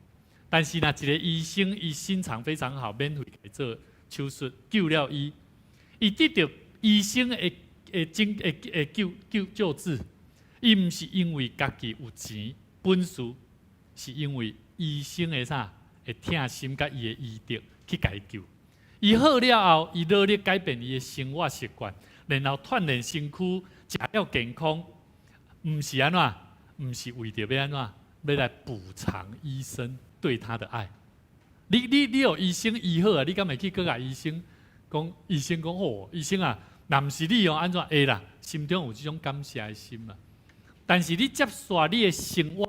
但是呢，一个医生伊心肠非常好，免费给做手术救了伊，伊得到医生的救治，伊毋是因为家己有钱本事，是因为医生的啥会疼心甲伊的医德去解救。伊好了后，伊努力改变伊的生活习惯，然后锻炼身躯，食了健康，毋是安怎？毋是为着要安怎？要来补偿医生对他的爱。你有医生医好啊？你敢会去搁甲医生讲？医生讲哦，医生啊，若毋是你安怎会啦？心中有这种感谢的心嘛。但是你接续你的生活，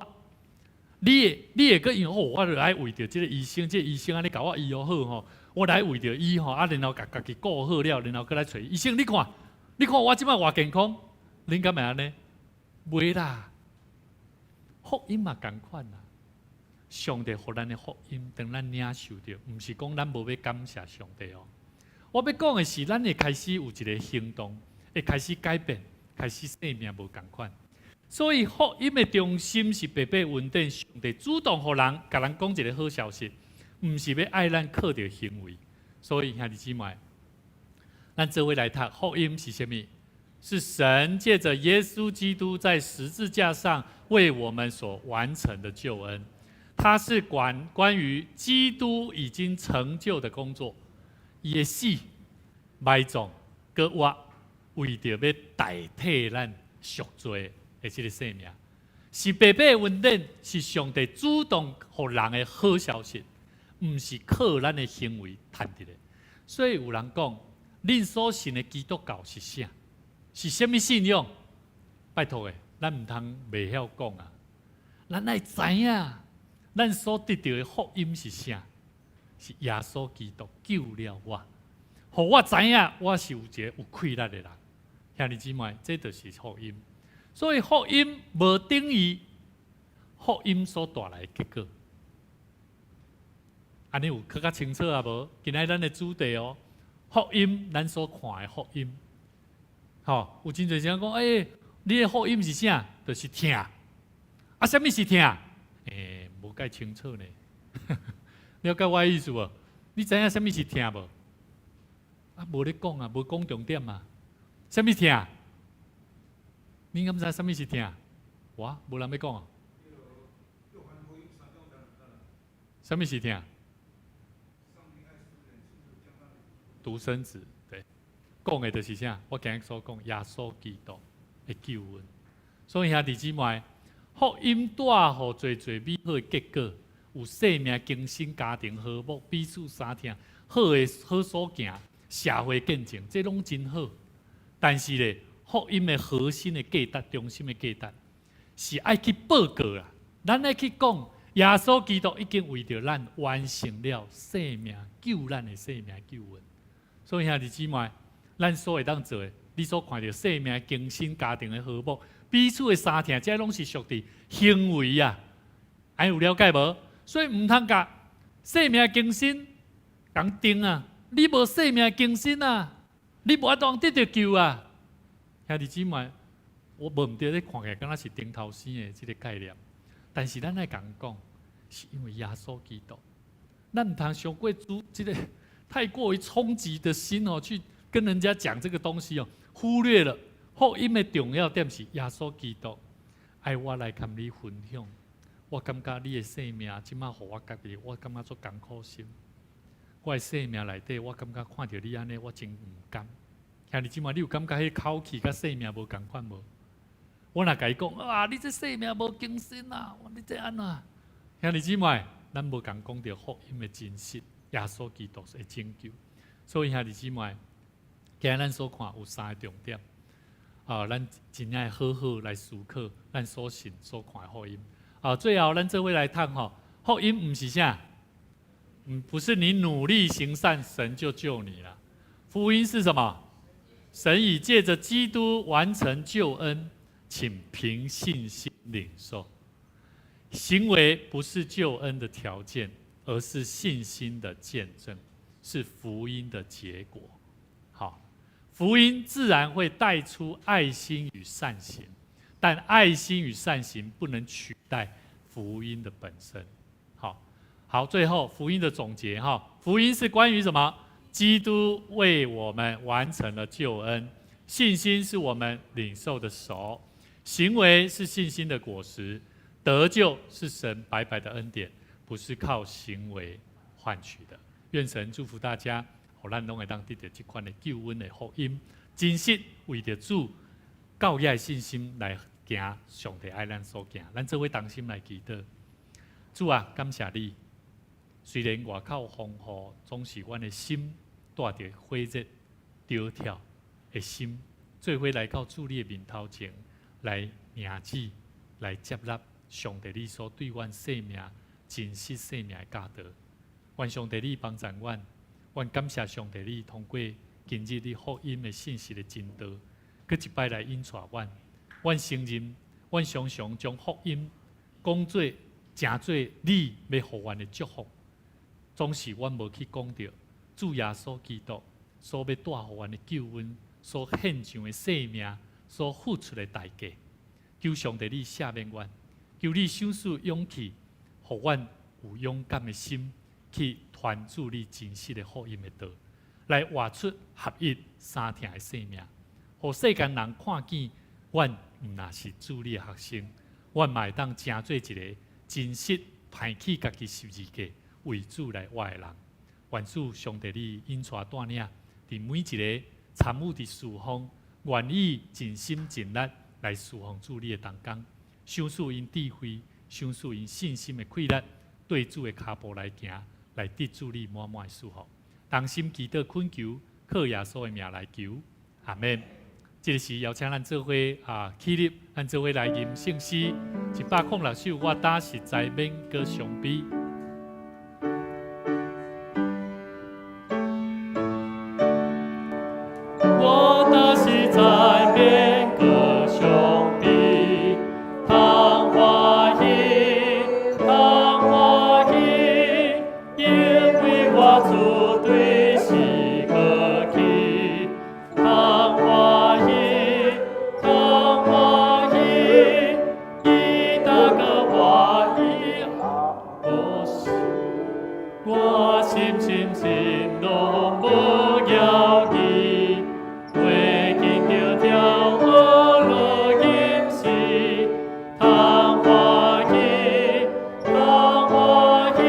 你会搁因为我就爱为着这个医生，这个医生安尼甲我医好吼，我来为着伊吼，然后家己顾好了，然后搁来找医生。你看我即摆偌健康，恁敢会安尼？袂啦。福音嘛同款啦，上帝予咱的福音，当咱领受着，毋是讲咱无要感谢上帝哦。我要讲的是，咱会开始有一个行动，会开始改变，开始生命无同款。所以福音的中心是白白恩典，上帝主动予人，甲人讲一个好消息，毋是要爱咱靠着行为。所以兄弟姊妹，咱做伙来读福音是什么？是神借着耶稣基督在十字架上为我们所完成的救恩，它是关于基督已经成就的工作，伊的死、埋葬、搁活，为着要代替咱赎罪的这个生命，是白白的恩典，是上帝主动给人的好消息，毋是靠咱的行为赚得的。所以有人讲，恁所信的基督教是啥？是什么信仰？拜托的，咱唔通袂晓讲啊！咱爱知影，咱所得到的福音是啥？是耶稣基督救了我，互我知影我是有一个有亏力的人。兄弟姊妹，这就是福音。所以福音无等于福音所带来的结果。安尼有更加清楚啊无？今仔咱的主题哦，福音咱所看的福音。吼，有真侪人讲，你的福音是啥？就是听。啊，什么是听？无介清楚呢。了解我的意思无？你知影什么是听无？啊，无咧讲啊，无讲重点啊。什么听？你敢知什么是听？哇，无人要讲啊。什么是听？独生子，对，讲的就是啥？我今日所讲，耶稣基督的救恩。所以兄弟姊妹，福音带予最最美好的结果，有生命更新、家庭和睦、彼此相听，好的好所行，社会见证，这拢真好。但是咧，福音的核心的价值、中心的价值，是爱去报告啦。咱爱去讲，耶稣基督已经为着咱完成了生命救咱的生命救恩。所以兄弟姊妹，咱所会当做的，你所看到生命更新、家庭的和睦、彼此的相听，这拢是属于行为啊。还有了解无？所以唔通甲生命更新讲定啊！你无生命更新啊，你无法当得到救啊！兄弟姊妹，我无唔对咧看起来，敢若是顶头先的这个概念。但是咱爱讲，是因为耶稣基督，咱唔通上过主这个太过于冲击的心哦，去跟人家讲这个东西哦，忽略了福音的重要点是耶稣基督。爱我来跟你分享，我感觉你的生命即马互我家己，我感觉足艰苦心。我的生命内底，我感觉看到你安尼，我真唔甘。兄弟姊妹，你有感觉迄口气甲生命无共款无？我若甲伊讲啊，你这生命无更新啊，你这安怎？兄弟姊妹，咱无共讲到福音的真实，耶稣基督的拯救。所以兄弟姊妹，今日咱所看有3个重点。咱真爱好好来思考咱所信所看的福音。最后咱这位来谈吼，福音不是啥，不是你努力行善，神就救你了。福音是什么？神已借着基督完成救恩，请凭信心领受。行为不是救恩的条件，而是信心的见证，是福音的结果。好。福音自然会带出爱心与善行，但爱心与善行不能取代福音的本身。好，最后福音的总结哈，福音是关于什么？基督为我们完成了救恩，信心是我们领受的手，行为是信心的果实，得救是神白白的恩典，不是靠行为换取的。愿神祝福大家。咱拢会当得到这款的救恩的福音，真实为着主教义信心来行上帝爱咱所行，咱做伙同心来祈祷。主啊，感谢你，虽然外口风雨，总是阮的心带着火热、焦跳的心，做伙来到主你的面头前，来领旨，来接纳上帝你所对阮生命真实生命的教导。愿上帝你帮助阮。愿感谢上帝，你通过今日你福音的信息的真道，佮一摆来引带阮。阮承认，阮常常将福音讲做成做你要互阮的祝福，总是阮无去讲到主耶稣基督所要带互阮的救恩，所献上的生命，所付出的代价。求上帝你赦免阮，求你赏赐勇气，互阮有勇敢的心去。传主你真实的福音的道，来活出合一三听的生命，互世间人看见，阮毋那是主你的学生，阮嘛会当成做一个真实排起家己十字架为主来活的人。愿主上帝你引带带领，伫每一个参与伫侍奉，愿意尽心尽力来侍奉主你的同工，赏赐因智慧，赏赐因信心的气力，对主的脚步来行。来得主你满满的祝福，同心祈祷恳求，靠耶稣的名来求，阿门。这个时邀请咱做伙起立，咱做伙来吟圣诗106首，我打实在免搁伤悲。我打实在免搁伤悲，当欢喜，当欢喜。我主对是个气，当欢喜。心拢无要紧，为见着条河路引时，通欢喜，通欢喜，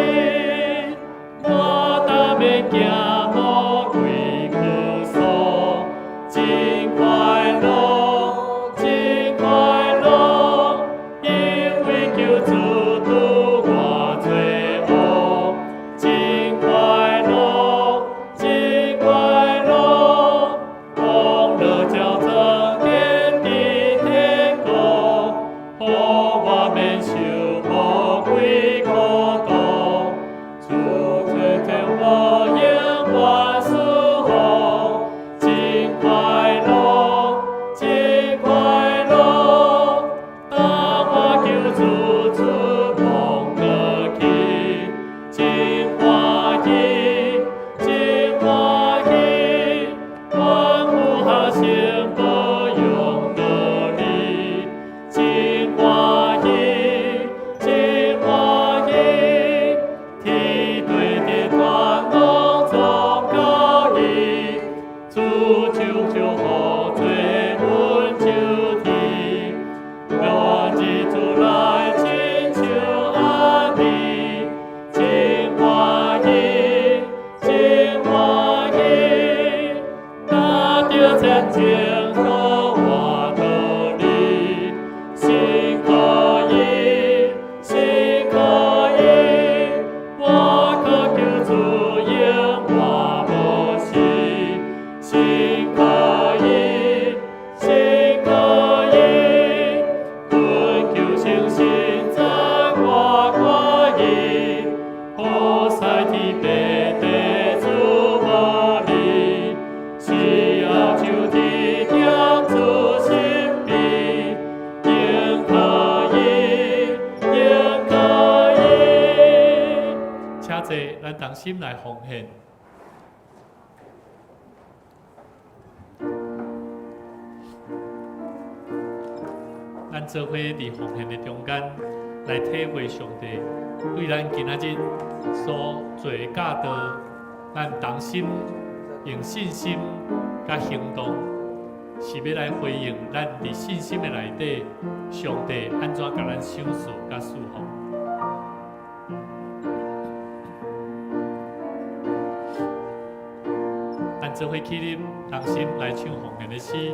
我当面行无归苦诉，真快乐，真快乐，因为救主拄我罪恶，真快乐，真快乐，欢乐照增添的天国，互我免受魔鬼苦毒，主罪罪我永远属乎，真快乐，真快乐，当我救主出梦过去，真欢喜，真欢喜，万福下成保佑到你，真欢喜，真欢喜，天地的团拢总到伊，主救救好罪阮就天，愿日主来亲像安尼，真欢喜，真欢喜，拿着真情所活道理，心可以，心可以，我可救主永远无息，心可以，心可以，困求诚心在我关意，好使天白地主无离，是后就天天主心边，应可以，应可以。请坐，咱同心来奉献。咱做伙伫奉献的中间，来体会上帝对咱今仔日所做教导，咱同心用信心甲行动，是要来回应咱伫信心的内底，上帝安怎甲咱赏赐甲赐福。咱做伙起立，同心来唱奉献的诗。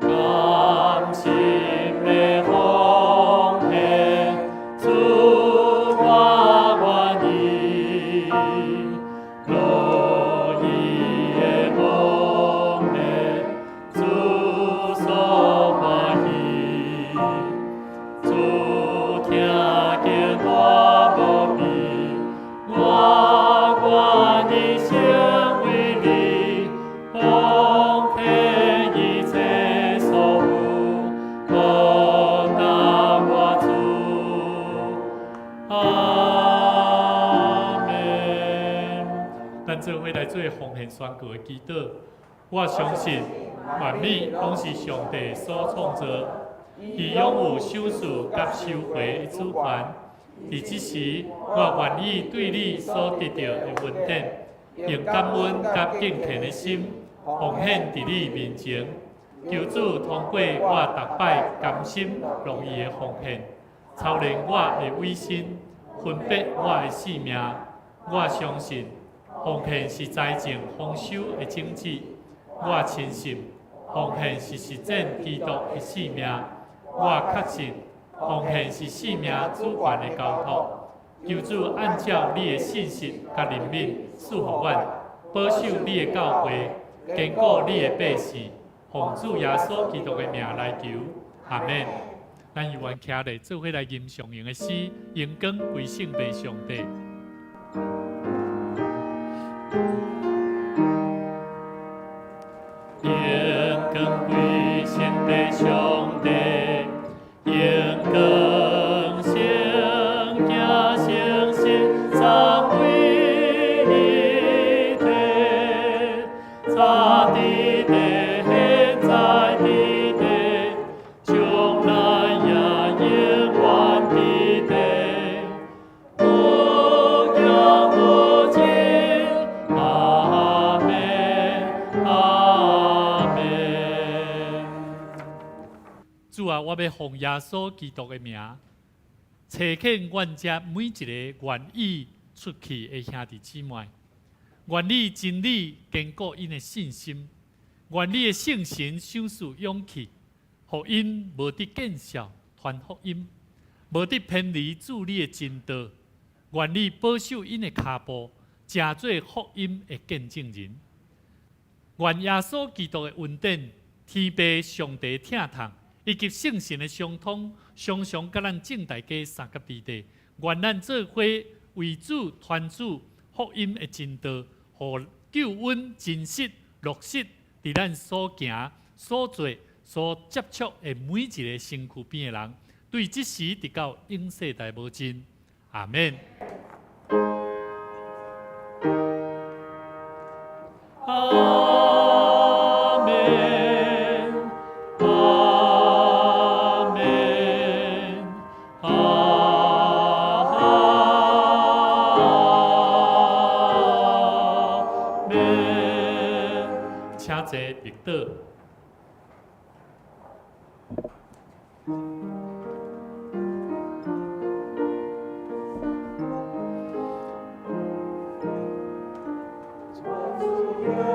甘心的奉献，主我愿意，乐意的奉献，主所欢喜，主听见我无比，我愿意成为你，奉献一切所有，报答我主。阿门。咱做伙来做奉献宣告的祈祷。我相信万物拢是上帝所创造，伊拥有赏赐甲收回的主权。伫即时，我愿意对你所得到的恩典，用感恩甲敬虔的心，奉献伫你面前。求主通过我逐摆甘心乐意的奉献，操练我的委身，分别我的性命。我相信奉献是财政丰收的种子。我深信奉献是实践基督的性命。我确信奉献是性命主权的交托。求主按照你的信息甲灵敏赐福阮，保守你的教会，坚固你的百姓。奉主耶稣基督的名来求，阿门。咱愿徛咧，做伙来吟上用的诗，荣光归圣父上帝。荣光归圣父上帝，荣光圣行圣神，三位一体，在地地，现在地地，将啊，我要奉耶稣基督的名，找见阮遮每一个愿意出去的兄弟姊妹，愿你真理坚固因的信心，愿你的圣神赏赐勇气，互因无得见笑传福音，无得偏离主你的真道。愿你保守因的脚步，成做福音的见证人。愿耶稣基督的恩典、天父上帝疼痛，以及圣神的相通，常常甲咱正大家三甲地地。愿咱做伙为主传主福音的真道，互救恩真实落实伫咱所行、所做、所接触的每一个身躯边的人，对即时直到永世代无尽。阿免。阿免。阿免。阿免。请坐，闭倒。Yeah.